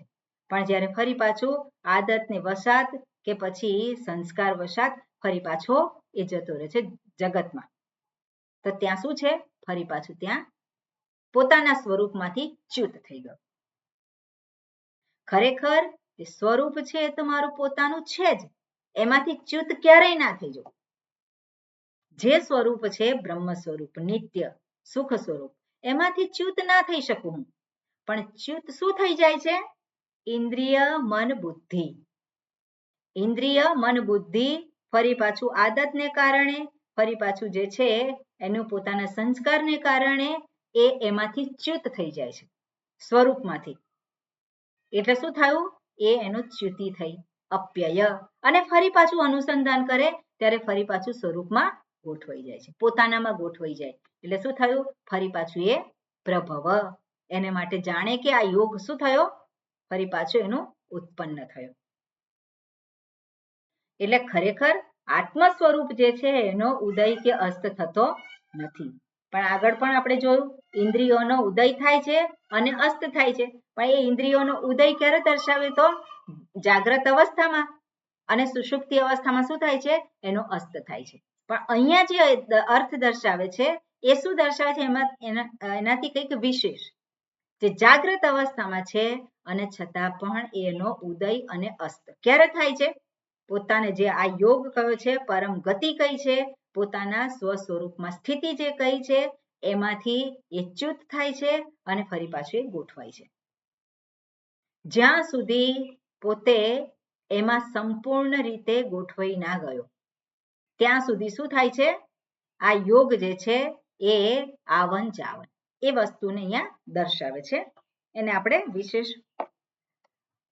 પણ જ્યારે ફરી પાછું આદતને વસાત કે પછી સંસ્કાર વસાત ફરી પાછો એ જતો રહે છે જગતમાં, તો ત્યાં શું છે? ફરી પાછું ત્યાં પોતાના સ્વરૂપમાંથી ચ્યુત થઈ ગયો. ખરેખર એ સ્વરૂપ છે એ તો મારું પોતાનું છે જ, એમાંથી ચ્યુત ક્યારેય ના થઈ જવું. જે સ્વરૂપ છે બ્રહ્મ સ્વરૂપ, નિત્ય સુખ સ્વરૂપ, એમાંથી ચ્યુત ના થઈ શકું હું. પણ ચ્યુત શું થઈ જાય છે? ઇન્દ્રિય, મન, બુદ્ધિ. ઇન્દ્રિય, મન, બુદ્ધિ ફરી પાછું આદતને કારણે, ફરી પાછું જે છે એનું પોતાના સંસ્કારને કારણે એ એમાંથી ચ્યુત થઈ જાય છે સ્વરૂપમાંથી. એટલે શું થયું? એ એનું ચ્યુતિ થઈ, અપ્યય. અને ફરી પાછું અનુસંધાન કરે ત્યારે ફરી પાછું સ્વરૂપમાં ગોઠવાઈ જાય છે, પોતાનામાં ગોઠવાઈ જાય. એટલે શું થયું? ફરી પાછું એ પ્રભવ. એને માટે જાણે કે આ યોગ શું થયો? ફરી પાછું એનું ઉત્પન્ન થયો. એટલે ખરેખર આત્મ સ્વરૂપ જે છે એનો ઉદય કે અસ્ત થતો નથી. પણ આગળ પણ આપણે જોયું ઇન્દ્રિયોનો ઉદય થાય છે અને અસ્ત થાય છે. પણ એ ઇન્દ્રિયોનો ઉદય ક્યારે દર્શાવે? તો જાગ્રત અવસ્થામાં. અને સુષુપ્તિ અવસ્થામાં શું થાય છે? એનો અસ્ત થાય છે. પણ અહીંયા જે અર્થ દર્શાવે છે એ શું દર્શાવે છે? એનાથી કંઈક વિશેષ, જે જાગ્રત અવસ્થામાં છે અને છતાં પણ એનો ઉદય અને અસ્ત ક્યારે થાય છે? પોતાને જે આ યોગ કયો છે, પરમ ગતિ કઈ છે, પોતાના સ્વ સ્વરૂપમાં સ્થિતિ જે કઈ છે એમાંથી એ ચ્યુત થાય છે અને ફરી પાછું એ ગોઠવાય છે. જ્યાં સુધી પોતે એમાં સંપૂર્ણ રીતે ગોઠવાઈ ના ગયો ત્યાં સુધી શું થાય છે? આ યોગ જે છે એ આવન જાવન એ વસ્તુને અહીંયા દર્શાવે છે. એને આપણે વિશેષ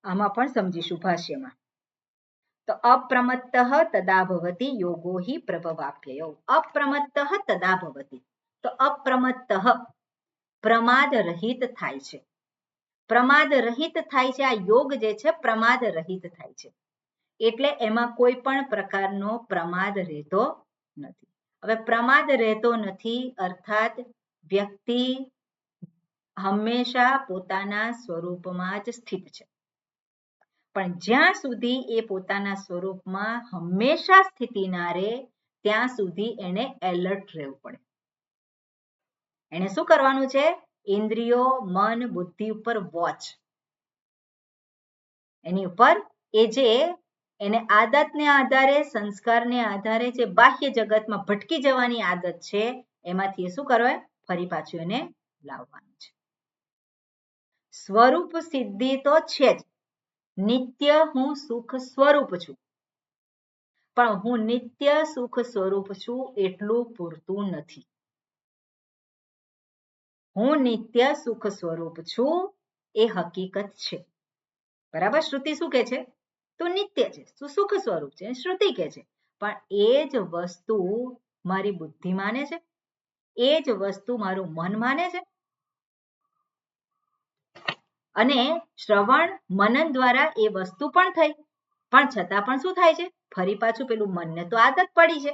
આમાં પણ સમજીશું ભાષ્યમાં. તો અપ્રમત્તઃ તદા ભવતિ યોગો હિ પ્રભવાપ્યયો. અપ્રમત્તઃ તદા ભવતિ. તો અપ્રમત્તઃ પ્રમાદ રહિત થાય છે. પ્રમાદ રહિત થાય છે. આ યોગ જે છે પ્રમાદ રહિત થાય છે. એટલે એમાં કોઈ પણ પ્રકારનો પ્રમાદ રહેતો નથી. હવે પ્રમાદ રહેતો નથી અર્થાત વ્યક્તિ હંમેશા પોતાના સ્વરૂપમાં જ સ્થિત છે. પણ જ્યાં સુધી એ પોતાના સ્વરૂપમાં હંમેશા સ્થિતિ ના રહે ત્યાં સુધી એને એલર્ટ રહેવું પડે. એને શું કરવાનું છે? ઇન્દ્રિયો, મન, બુદ્ધિ ઉપર વોચ. એની ઉપર એ જે એને આદતને આધારે, સંસ્કારને આધારે જે બાહ્ય જગતમાં ભટકી જવાની આદત છે એમાંથી શું કરવાય? ફરી પાછું એને લાવવાનું છે. સ્વરૂપ સિદ્ધિ તો છે જ. નિત્ય હું સુખ સ્વરૂપ છું. પણ હું નિત્ય સુખ સ્વરૂપ છું એટલું પૂરતું નથી. હું નિત્ય સુખ સ્વરૂપ છું એ હકીકત છે. બરાબર? શ્રુતિ શું કહે છે? તું નિત્ય છે, તું સુખ સ્વરૂપ છે, શ્રુતિ કહે છે. પણ એ જ વસ્તુ મારી બુદ્ધિ માને છે, એ જ વસ્તુ મારું મન માને છે. અને શ્રવણ મનન દ્વારા એ વસ્તુ પણ થઈ, પણ છતાં પણ શું થાય છે? ફરી પાછું પેલું મનને તો આદત પડી છે,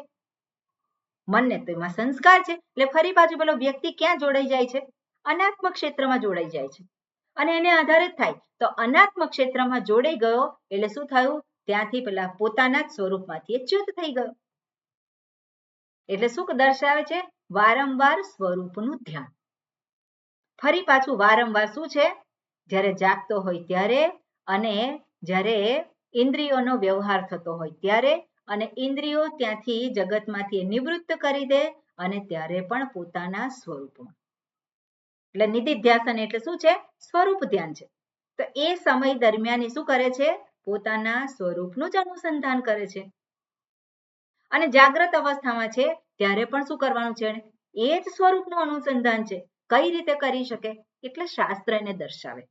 મનને તો એમાં સંસ્કાર છે. એટલે ફરી પાછું પેલો વ્યક્તિ ક્યાં જોડાઈ જાય છે? અનાત્મ ક્ષેત્રમાં જોડાઈ જાય છે. અને એને આધારે જ થાય. તો અનાત્મ ક્ષેત્રમાં જોડાઈ ગયો એટલે શું થયું? ત્યાંથી પેલા પોતાના જ સ્વરૂપમાંથી એ ચ્યુત થઈ ગયો. એટલે શું દર્શાવે છે? વારંવાર સ્વરૂપનું ધ્યાન. ફરી પાછું વારંવાર શું છે? જ્યારે જાગતો હોય ત્યારે અને જ્યારે ઇન્દ્રિયોનો વ્યવહાર થતો હોય ત્યારે, અને ઇન્દ્રિયો ત્યાંથી જગતમાંથી નિવૃત્ત કરી દે અને ત્યારે પણ પોતાના સ્વરૂપમાં. એટલે નિધિધ્યાસન એટલે શું છે? સ્વરૂપ ધ્યાન છે. તો એ સમય દરમિયાન એ શું કરે છે? પોતાના સ્વરૂપનું જ અનુસંધાન કરે છે. અને જાગ્રત અવસ્થામાં છે ત્યારે પણ શું કરવાનું છે? એ જ સ્વરૂપનું અનુસંધાન છે. કઈ રીતે કરી શકે? એટલે શાસ્ત્ર એને દર્શાવે.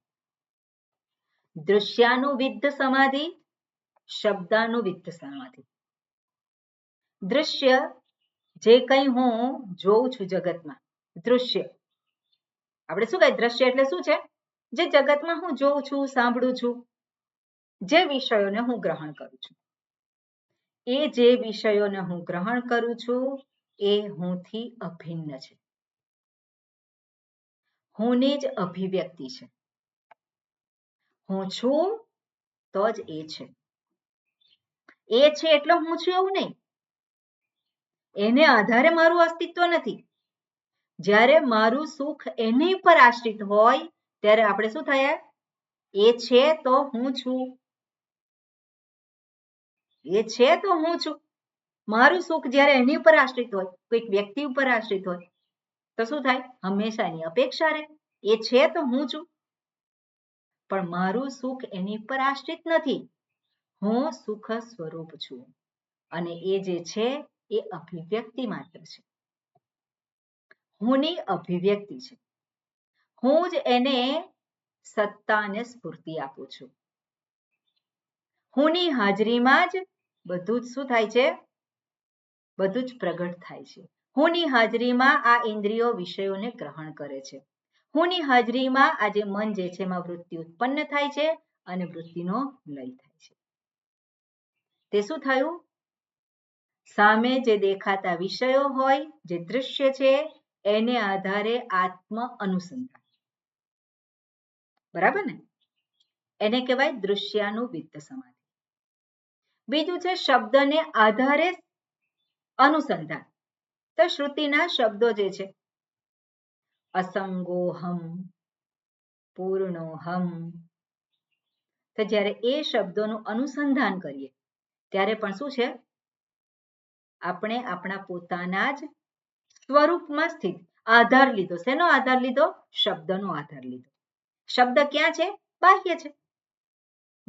દૃશ્યાનુવિદ્ધ સમાધિ, શબ્દાનુવિદ્ધ સમાધિ. દૃશ્ય જે કંઈ હું જોઉં છું જગતમાં, દૃશ્ય આપણે શું કહીએ? દ્રશ્ય એટલે શું છે? જે જગતમાં હું જોઉં છું, સાંભળું છું, જે વિષયોને હું ગ્રહણ કરું છું. એ જે વિષયોને હું ગ્રહણ કરું છું એ હુંથી અભિન્ન છે. હુંની જ અભિવ્યક્તિ છે. હું છું તો જ એ છે. એ છે એટલે હું છું એવું નહીં. એને આધારે મારું અસ્તિત્વ નથી. જ્યારે મારું સુખ એની પર આશ્રિત હોય ત્યારે આપણે શું થાય? એ છે તો હું છું. એ છે તો હું છું. મારું સુખ જ્યારે એની ઉપર આશ્રિત હોય, કોઈક વ્યક્તિ ઉપર આશ્રિત હોય, તો શું થાય? હંમેશા એની અપેક્ષા રહે. એ છે તો હું છું, પણ મારું સુખ એની પર આશ્રિત નથી. હું સુખ સ્વરૂપ છું અને એ જે છે એ અભિવ્યક્તિ માત્ર છે. હુંની અભિવ્યક્તિ છે. હું જ એને સત્તા અને સ્ફૂર્તિ આપું છું. હુંની હાજરીમાં જ બધું જ શું થાય છે? બધું જ પ્રગટ થાય છે. હુંની હાજરીમાં આ ઇન્દ્રિયો વિષયોને ગ્રહણ કરે છે. હુંની હાજરીમાં આ જે મન જે છે એમાં વૃત્તિ ઉત્પન્ન થાય છે અને વૃત્તિનો લય થાય છે. તે શું થયું? સામે જે દેખાતા વિષયો હોય, જે દૃશ્ય છે, એને આધારે આત્મ અનુસંધાન. બરાબર ને? એને કહેવાય દૃશ્યાનુવિત્ત સમાધિ. બીજું છે શબ્દને આધારે અનુસંધાન. તો શ્રુતિના શબ્દો જે છે, અસંગોહમ, પૂર્ણોહમ, તો જ્યારે એ શબ્દોનું અનુસંધાન કરીએ ત્યારે પણ શું છે? આપણે આપણા પોતાના જ સ્વરૂપમાં સ્થિત આધાર લીધો. શેનો આધાર લીધો? શબ્દનો આધાર લીધો. શબ્દ ક્યાં છે? બાહ્ય છે.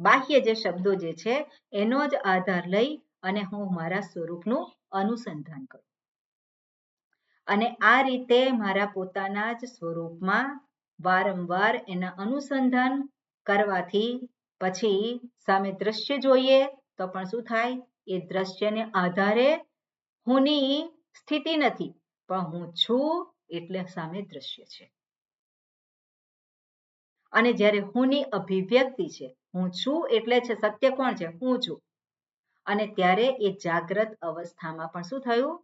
બાહ્ય જે શબ્દો જે છે એનો જ આધાર લઈ અને હું મારા સ્વરૂપનું અનુસંધાન કરું. અને આ રીતે મારા પોતાના જ સ્વરૂપમાં વારંવાર એના અનુસંધાન કરવાથી પછી સામે દ્રશ્ય જોઈએ તો પણ શું થાય? એ દ્રશ્યને આધારે હુંની સ્થિતિ નથી, પણ હું છું એટલે સામે દ્રશ્ય છે. અને જ્યારે હુંની અભિવ્યક્તિ છે, હું છું એટલે છે સત્ય કોણ છે? હું છું. અને ત્યારે એ જાગ્રત અવસ્થામાં પણ શું થયું?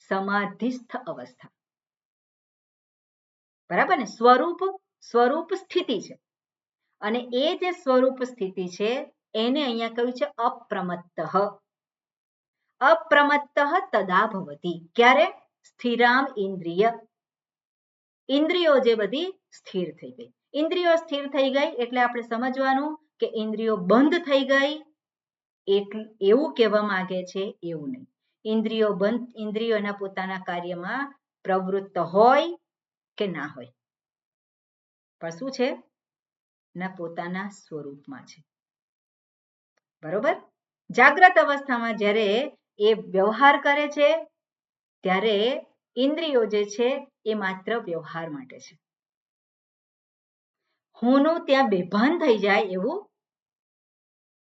સમાધિસ્થ અવસ્થા. બરાબર ને? સ્વરૂપ સ્થિતિ છે. અને એ જે સ્વરૂપ સ્થિતિ છે એને અહીંયા કહ્યું છે અપ્રમત્તઃ. અપ્રમત્તઃ તદા ભવતિ. ક્યારે? સ્થિરામ ઇન્દ્રિય. ઇન્દ્રિયો જે બધી સ્થિર થઈ ગઈ. ઇન્દ્રિયો સ્થિર થઈ ગઈ એટલે આપણે સમજવાનું કે ઇન્દ્રિયો બંધ થઈ ગઈ એવું કહેવા માંગે છે એવું નહીં. ઇન્દ્રિયો બંધ, ઇન્દ્રિયો એના પોતાના કાર્યમાં પ્રવૃત્ત હોય કે ના હોય, પણ શું છે? એના પોતાના સ્વરૂપમાં છે. બરોબર? જાગ્રત અવસ્થામાં જ્યારે એ વ્યવહાર કરે છે ત્યારે ઇન્દ્રિયો જે છે એ માત્ર વ્યવહાર માટે છે. હુંનું ત્યાં બેભાન થઈ જાય એવું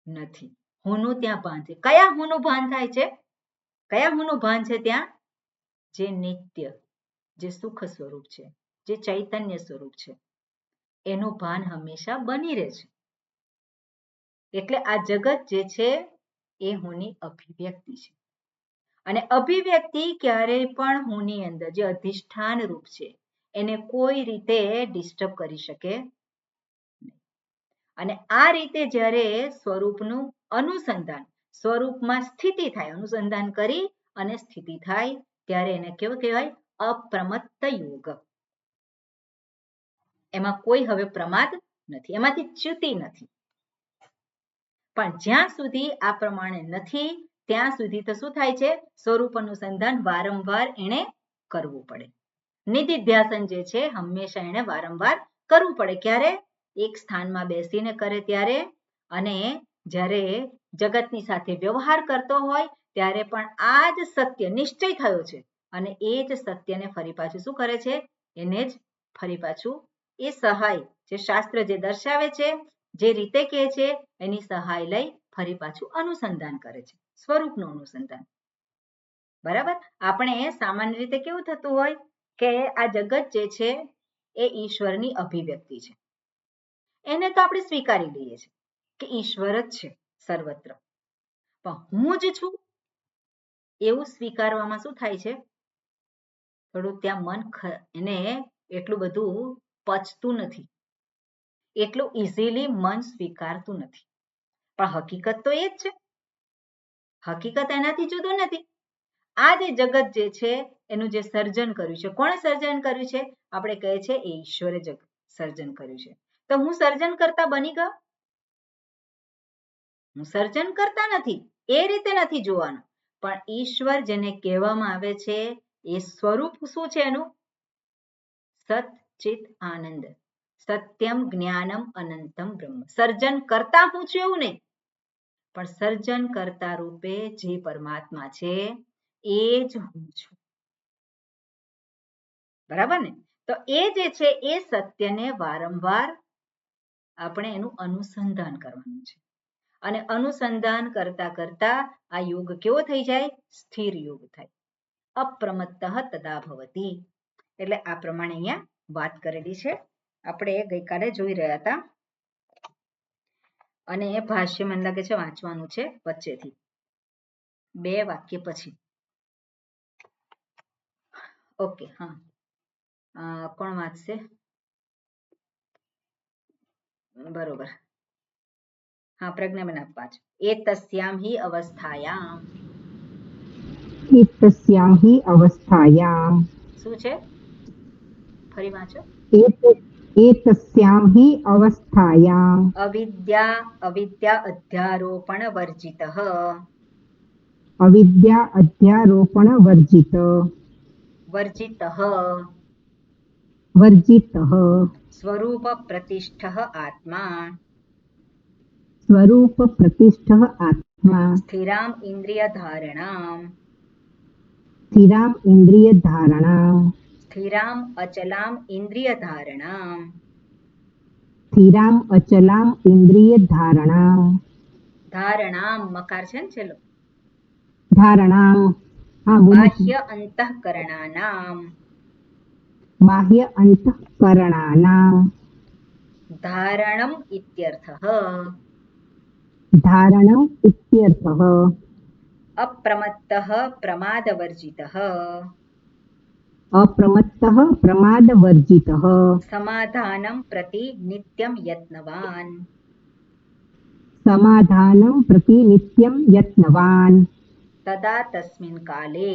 નથી. હુંનું ત્યાં ભાન છે. કયા હુંનું ભાન થાય છે? કયા હુંનું ભાન છે ત્યાં? જે નિત્ય, જે સુખ સ્વરૂપ છે, જે ચૈતન્ય સ્વરૂપ છે, એનું ભાન હંમેશા બની રહે છે. એટલે આ જગત જે છે એ હુંની અભિવ્યક્તિ છે. અને અભિવ્યક્તિ ક્યારેય પણ હુંની અંદર જે અધિષ્ઠાન રૂપ છે એને કોઈ રીતે ડિસ્ટર્બ કરી શકે નહીં. અને આ રીતે જ્યારે સ્વરૂપનું અનુસંધાન, સ્વરૂપમાં સ્થિતિ થાય, અનુસંધાન કરી અને સ્થિતિ થાય ત્યારે એને કેવું કહેવાય? અપ્રમત્ત યોગ. એમાં કોઈ હવે પ્રમાદ નથી, એમાંથી ચ્યુતિ નથી. પણ જ્યાં સુધી આ પ્રમાણે નથી ત્યાં સુધી તો શું થાય છે? સ્વરૂપ અનુસંધાન વારંવાર એને કરવું પડે. નિધિધ્યાસન જે છે હંમેશા એને વારંવાર કરવું પડે. ક્યારે? એક સ્થાનમાં બેસીને કરે ત્યારે, અને જ્યારે જગતની સાથે વ્યવહાર કરતો હોય ત્યારે પણ આ જ સત્ય નિશ્ચય થયો છે અને એ જ સત્યને ફરી પાછું શું કરે છે? એને જ ફરી પાછું એ સહાય જે શાસ્ત્ર જે દર્શાવે છે, જે રીતે કહે છે એની સહાય લઈ ફરી પાછું અનુસંધાન કરે છે, સ્વરૂપનું અનુસંધાન. બરાબર? આપણે સામાન્ય રીતે કેવું થતું હોય કે આ જગત જે છે એ ઈશ્વરની અભિવ્યક્તિ છે. એને તો આપણે સ્વીકારી લઈએ છીએ કે ઈશ્વર જ છે સર્વત્ર, પણ હું જ છું એવું સ્વીકારવામાં શું થાય છે? થોડું ત્યાં મન એને એટલું બધું પચતું નથી, એટલું ઇઝીલી મન સ્વીકારતું નથી. પણ હકીકત તો એ જ છે. હકીકત એનાથી જુદું નથી. આ જે જગત જે છે એનું જે સર્જન કર્યું છે, કોણે સર્જન કર્યું છે? આપણે કહે છે એ ઈશ્વરે સર્જન કર્યું છે. તો હું સર્જન કરતા બની ગયો? હું સર્જન કરતા નથી, એ રીતે નથી જોવાનું. પણ ઈશ્વર જેને કહેવામાં આવે છે એ સ્વરૂપ શું છે એનું? સત ચિત આનંદ, સત્યમ જ્ઞાનમ અનંતમ બ્રહ્મ. સર્જન કરતા હું છું એવું નહીં, પણ સર્જન કરતા રૂપે જે પરમાત્મા છે એ જ હું છું. બરાબર ને? તો એ જે છે એ સત્યને વારંવાર આપણે એનું અનુસંધાન કરવાનું છે. અને અનુસંધાન કરતા કરતા આ યોગ કેવો થઈ જાય? સ્થિર યોગ થાય. અપ્રમત્તઃ તદા ભવતી. એટલે આ પ્રમાણે અહીંયા વાત કરેલી છે. આપણે ગઈકાલે જોઈ રહ્યા હતા અને એ ભાષ્ય મને લાગે છે વાંચવાનું છે વચ્ચેથી 2 વાક્ય પછી. ઓકે, હા, કોણ વાંચશે? બરોબર, હા, પ્રજ્ઞાબેન આપ વાંચો. એતસ્યામ હિ અવસ્થાયામ. એતસ્યામ હિ અવસ્થાયામ. શું છે? ફરી વાંચો. એતસ્યામ હિ અવસ્થાયામ. અવિદ્યા અધ્યારોપણ વર્જિતઃ. અવિદ્યા અધ્યારોપણ વર્જિતઃ. સ્વરૂપ પ્રતિષ્ઠઃ આત્મા. સ્વરૂપ પ્રતિષ્ઠઃ આત્મા. સ્થિરામ ઇન્દ્રિય ધારણામ. સ્થિરામ ઇન્દ્રિય ધારણામ. સ્થિરામ અચલામ ઇન્દ્રિય ધારણામ. સ્થિરામ અચલામ ઇન્દ્રિય ધારણામ. ધારણામ મકાર છે ને છેલ્લો. ધારણામ. હા, બાહ્ય અંતઃકરણાનામ. બાહ્ય અંતઃકરણાનામ. ધારણમ ઇત્યર્થઃ. ધારણમ ઇત્યર્થઃ. અપ્રમત્તઃ પ્રમાદવર્જિતઃ. અપ્રમત્તઃ પ્રમાદવર્જિતઃ. સમાધાનમ પ્રતિ નિત્યમ યત્નવાન. સમાધાનમ પ્રતિ નિત્યમ યત્નવાન. તદા તસ્મિન કાલે.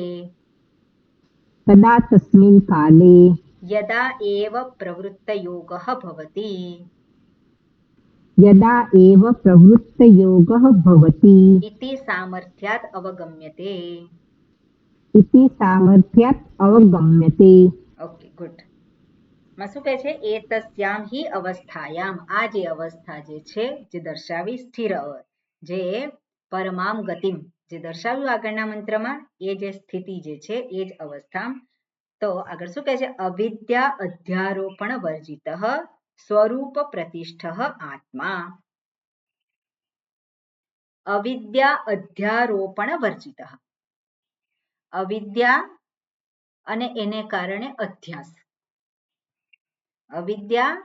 તદા તસ્મિન કાલે. યદા એવ પ્રવૃત્તયોગઃ ભવતિ. યદા એવ પ્રવૃત્તયોગઃ ભવતિ. ઇતિ સામર્થ્યાત અવગમ્યતે. ઇતિ સામર્થ્યાત અવગમ્યતે. Okay, good. માં શું કહે છે? એતસ્યામ હિ અવસ્થાયામ. આ જે અવસ્થા જે છે જે દર્શાવી સ્થિર, જે પરમામ ગતિમ જે દર્શાવ્યું આગળના મંત્રમાં, એ જે સ્થિતિ જે છે એ જ અવસ્થા. તો આગળ શું કહે છે? અવિદ્યા અધ્યારોપણ વર્જિતઃ સ્વરૂપ પ્રતિષ્ઠઃ આત્મા. અવિદ્યા અધ્યારોપણ વર્જિતઃ. અવિદ્યા અને એને કારણે અધ્યાસ. અવિદ્યા,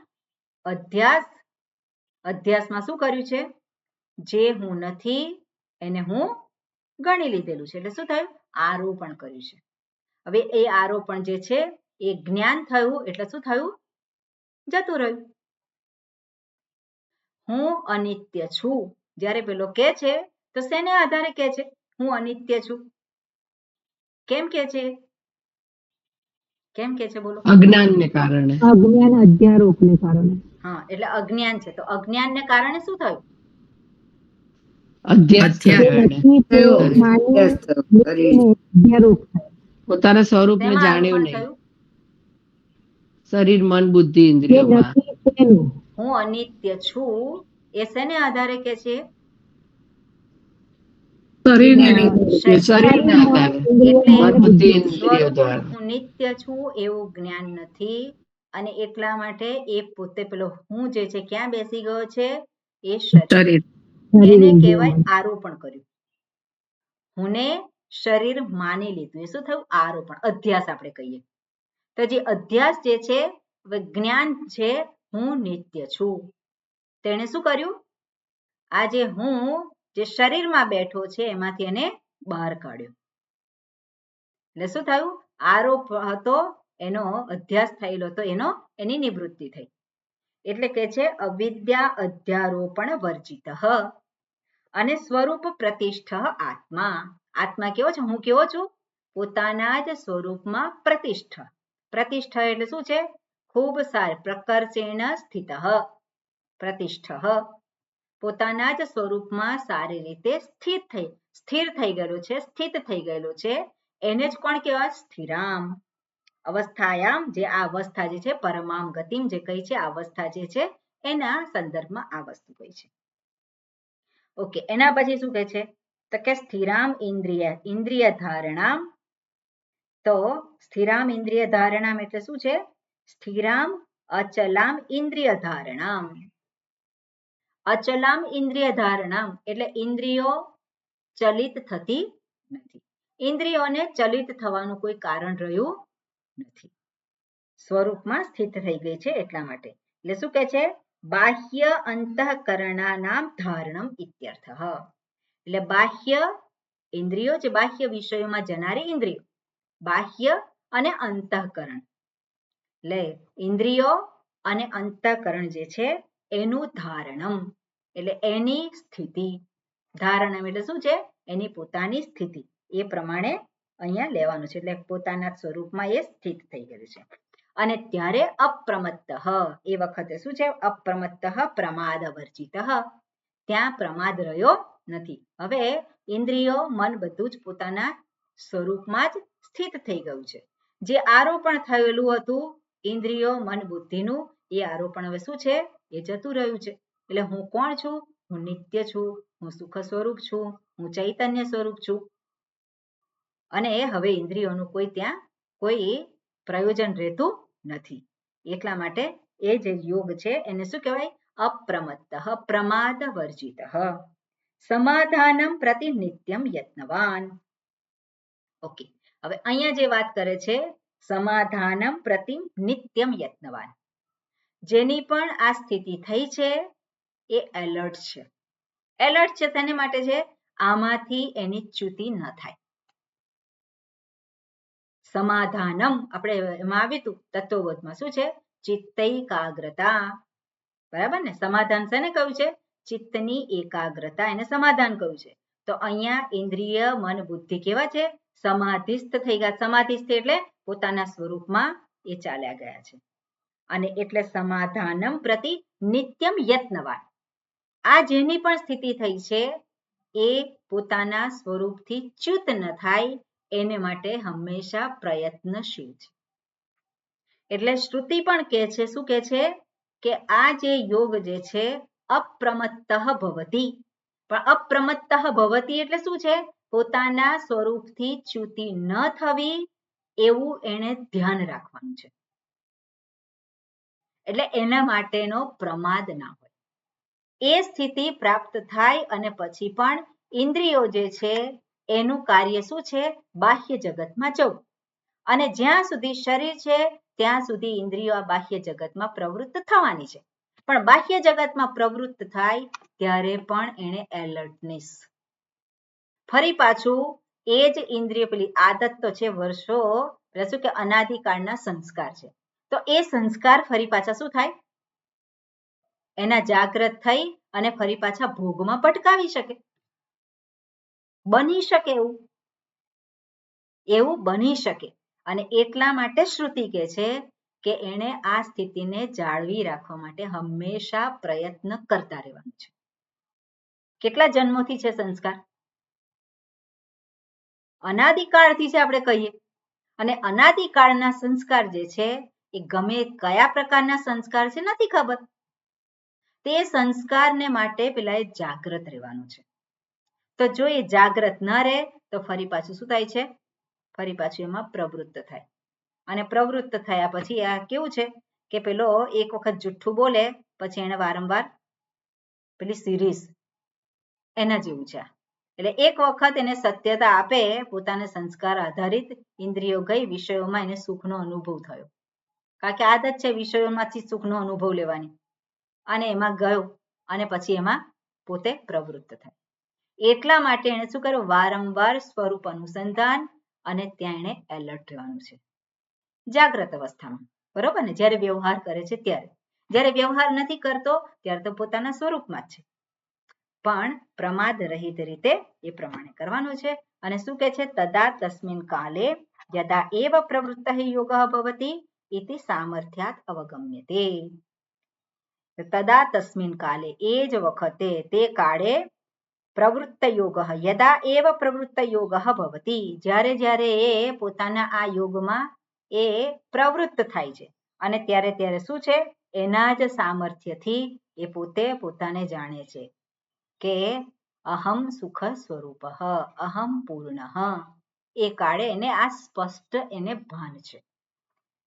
અધ્યાસ. અધ્યાસમાં શું કર્યું છે? જે હું નથી એને હું ગણી લીધેલું છે. એટલે શું થયું? આરોપણ કર્યું છે. હવે એ આરોપણ જે છે એ જ્ઞાન થયું એટલે શું થયું? જતું રહ્યું. હું અનિત્ય છું જ્યારે પેલો કે છે તો શેને આધારે કે છે હું અનિત્ય છું? કેમ કે છે? કેમ કે છે? બોલો. અજ્ઞાનને કારણે. અજ્ઞાન અધ્યારોપને કારણે. હા, એટલે અજ્ઞાન છે તો અજ્ઞાનને કારણે શું થયું? પોતાના સ્વરૂપને જાણ્યું નહીં. શરીર, મન, બુદ્ધિ, ઇન્દ્રિયોમાં. હું અનિત્ય છું એ શેને આધારે કે છે? શરીરને આધારે. હું નિત્ય છું એવું જ્ઞાન નથી અને એટલા માટે એ પોતે પેલો હું જે છે ક્યાં બેસી ગયો છે? એ શરીર. એને કહેવાય આરોપણ કર્યું. હુંને શરીર માની લીધું. એ શું થયું? આરોપણ, અધ્યાસ આપણે કહીએ. તો જે અધ્યાસ જે છે જ્ઞાન છે હું નિત્ય છું, તેણે શું કર્યું? આ જે હું જે શરીરમાં બેઠો છે એમાંથી એને બહાર કાઢ્યો. એટલે શું થયું? આરોપ હતો એનો, અધ્યાસ થયેલો હતો એની નિવૃત્તિ થઈ. એટલે કે છે અવિદ્યા અધ્યારોપણ વર્જિતઃ અને સ્વરૂપ પ્રતિષ્ઠ આત્મા. આત્મા કેવો છે? હું કેવો છું? પોતાના જ સ્વરૂપમાં પ્રતિષ્ઠ. પ્રતિષ્ઠ એટલે શું છે? ખૂબ સારી. પ્રકર્ષેણ સ્થિતઃ. પ્રતિષ્ઠ, પોતાના જ સ્વરૂપમાં સારી રીતે સ્થિર થઈ ગયેલો છે, સ્થિત થઈ ગયેલો છે, એને જ કોણ કહેવાય? સ્થિરામ. અવસ્થાયામ, જે આ અવસ્થા જે છે, પરમામ ગતિમ જે કહી છે, આ અવસ્થા જે છે એના સંદર્ભમાં આ વસ્તુ કહી છે. ઓકે, એના પછી શું કહે છે? તો કે સ્થિરામ ઇન્દ્રિય ધારણામ. તો સ્થિરામ ઇન્દ્રિય ધારણામ એટલે શું છે? સ્થિરામ અચલામ ઇન્દ્રિય ધારણામ. અચલામ ઇન્દ્રિય ધારણામ એટલે ઇન્દ્રિયો ચલિત થતી નથી. ઇન્દ્રિયોને ચલિત થવાનું કોઈ કારણ રહ્યું નથી, સ્વરૂપમાં સ્થિત થઈ ગઈ છે એટલા માટે. એટલે શું કહે છે? બાહ્ય અંતઃકરણાનામ ધારણમ ઇત્યર્થ. એટલે બાહ્ય ઇન્દ્રિયો, જે બાહ્ય વિષયોમાં જનારી ઇન્દ્રિયો, બાહ્ય અને અંતઃકરણ, એટલે ઇન્દ્રિયો અને અંતઃકરણ જે છે એનું ધારણમ એટલે એની સ્થિતિ. ધારણમ એટલે શું છે? એની પોતાની સ્થિતિ. એ પ્રમાણે અહીંયા લેવાનું છે, એટલે પોતાના સ્વરૂપમાં એ સ્થિત થઈ ગયેલું છે. અને ત્યારે અપ્રમત્ત, એ વખતે શું છે? અપ્રમત્ત પ્રમાદ વર્જિત, ત્યાં પ્રમાદ રહ્યો નથી. હવે ઇન્દ્રિયો, મન બધું જ પોતાના સ્વરૂપમાં જ સ્થિત થઈ ગયું છે. જે આરોપણ થયેલું હતું ઇન્દ્રિયો, મન, બુદ્ધિનું, એ આરોપણ હવે શું છે? એ જતું રહ્યું છે. એટલે હું કોણ છું? હું નિત્ય છું, હું સુખ સ્વરૂપ છું, હું ચૈતન્ય સ્વરૂપ છું. અને હવે ઇન્દ્રિયોનું ત્યાં કોઈ પ્રયોજન રહેતું નથી. એટલા માટે એ જે યોગ છે એને શું કહેવાય? અપ્રમત્ત પ્રમાદ વર્જિત, સમાધાનમ પ્રતિ નિત્યમ યત્નવાન. ઓકે, હવે અહીંયા જે વાત કરે છે, સમાધાનમ પ્રતિ નિત્યમ યત્નવાન, જેની પણ આ સ્થિતિ થઈ છે એ એલર્ટ છે. એલર્ટ છે તેની માટે છે આમાંથી એની ચ્યુતિ ન થાય. સમાધાનમ આપણે એમાં આવ્યું હતું તત્વબોધમાં, શું છે? ચિત્તૈકાગ્રતા, બરાબર ને? સમાધાન શેને કહ્યું છે? ચિત્તની એકાગ્રતા, એને સમાધાન કહ્યું છે. તો અહીંયા ઇન્દ્રિય, મન, બુદ્ધિ કેવા છે? સમાધિસ્થ થઈ ગયા. સમાધિસ્થ એટલે પોતાના સ્વરૂપમાં એ ચાલ્યા ગયા છે. અને એટલે સમાધાનમ પ્રતિ નિત્યમ યત્નવાન, આ જેની પણ સ્થિતિ થઈ છે એ પોતાના સ્વરૂપથી ચ્યુત ન થાય એને માટે હંમેશા પ્રયત્નશીલ છે. એટલે શ્રુતિ પણ કહે છે, શું કહે છે? કે આ જે યોગ જે છે અપ્રમત્ત ભવતિ, પણ અપ્રમત્ત ભવતિ એટલે શું છે? પોતાના સ્વરૂપથી ચ્યુતિ ન થવી એવું એને ધ્યાન રાખવાનું છે. એટલે એના માટેનો પ્રમાદ ના હોય. એ સ્થિતિ પ્રાપ્ત થાય અને પછી પણ ઇન્દ્રિયો જે છે એનું કાર્ય શું છે? બાહ્ય જગતમાં જવું. અને જ્યાં સુધી શરીર છે ત્યાં સુધી ઇન્દ્રિયો આ બાહ્ય જગતમાં પ્રવૃત્ત થવાની છે. પણ બાહ્ય જગતમાં પ્રવૃત્ત થાય ત્યારે પણ એને એલર્ટનેસ. ફરી પાછું એ જ ઇન્દ્રિય, પેલી આદત તો છે વર્ષો, શું કે અનાદિકાળના સંસ્કાર છે, તો એ સંસ્કાર ફરી પાછા શું થાય? એના જાગ્રત થઈ અને ફરી પાછા ભોગમાં પટકાવી શકે. બની શકે એવું બની શકે. અને એટલા માટે શ્રુતિ કહે છે કે એને આ સ્થિતિને જાળવી રાખવા માટે હંમેશા પ્રયત્ન કરતા રહેવાનું છે. કેટલા જન્મોથી છે સંસ્કાર? અનાદિકાળથી છે આપણે કહીએ. અને અનાદિકાળના સંસ્કાર જે છે એ ગમે કયા પ્રકારના સંસ્કાર છે નથી ખબર. તે સંસ્કારને માટે પેલા એ જાગ્રત રહેવાનું છે. તો જો એ જાગ્રત ન રહે તો ફરી પાછું શું થાય છે? ફરી પાછું એમાં પ્રવૃત્ત થાય. અને પ્રવૃત્ત થયા પછી આ કેવું છે કે પેલો એક વખત જુઠ્ઠું બોલે પછી એને વારંવાર પેલી સિરીઝ એના જેવું છે. એટલે એક વખત એને સત્યતા આપે, પોતાને સંસ્કાર આધારિત ઇન્દ્રિયો ગઈ, વિષયોમાં એને સુખનો અનુભવ થયો, કારણ કે આદત છે વિષયોમાંથી સુખનો અનુભવ લેવાની, અને એમાં ગયો અને પછી એમાં પોતે પ્રવૃત્ત થાય. એટલા માટે એને શું કર્યું? વારંવાર સ્વરૂપ અનુસંધાન, અને ત્યાં એને એલર્ટ રહેવાનું છે જાગ્રત અવસ્થામાં. બરોબર ને? જ્યારે વ્યવહાર કરે છે ત્યારે. જ્યારે વ્યવહાર નથી કરતો ત્યારે તો પોતાના સ્વરૂપમાં જ છે, પણ પ્રમાદ રહિત રીતે એ પ્રમાણે કરવાનું છે. અને શું કહે છે? તદા તસ્મિન કાલે યદા એવ પ્રવૃત્તઃ યોગઃ ભવતિ ઇતિ સામર્થ્યાત અવગમ્યતે. તદા તસ્મિન કાલે એ જ વખતે તે કાળે પ્રવૃત્ત યોગ યદા એવ પ્રવૃત્ત યોગ ભવતી જ્યારે જ્યારે એ પોતાના આ યોગમાં એ પ્રવૃત્ત થાય છે અને ત્યારે ત્યારે શું છે એના જ સામર્થ્યથી એ પોતે પોતાને જાણે છે કે અહમ સુખ સ્વરૂપ અહમ પૂર્ણ એ કાળે એને આ સ્પષ્ટ એને ભાન છે.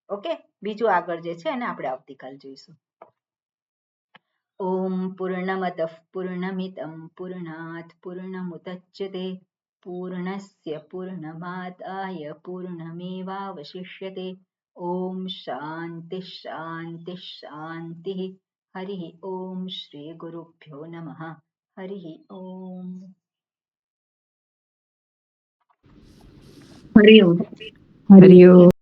ઓકે, બીજું આગળ જે છે એને આપણે આવતીકાલ જોઈશું. ઓમ પૂર્ણમદ પૂર્ણમિદં પૂર્ણાત પૂર્ણમુદચ્યતે પૂર્ણસ્ય પૂર્ણમાદાય પૂર્ણમેવાવશિષ્યતે. ઓમ શાંતિ શાંતિ શાંતિ. હરિ ઓમ શ્રી ગુરુભ્યો નમઃ. હરિ ઓમ. હરિ ઓમ.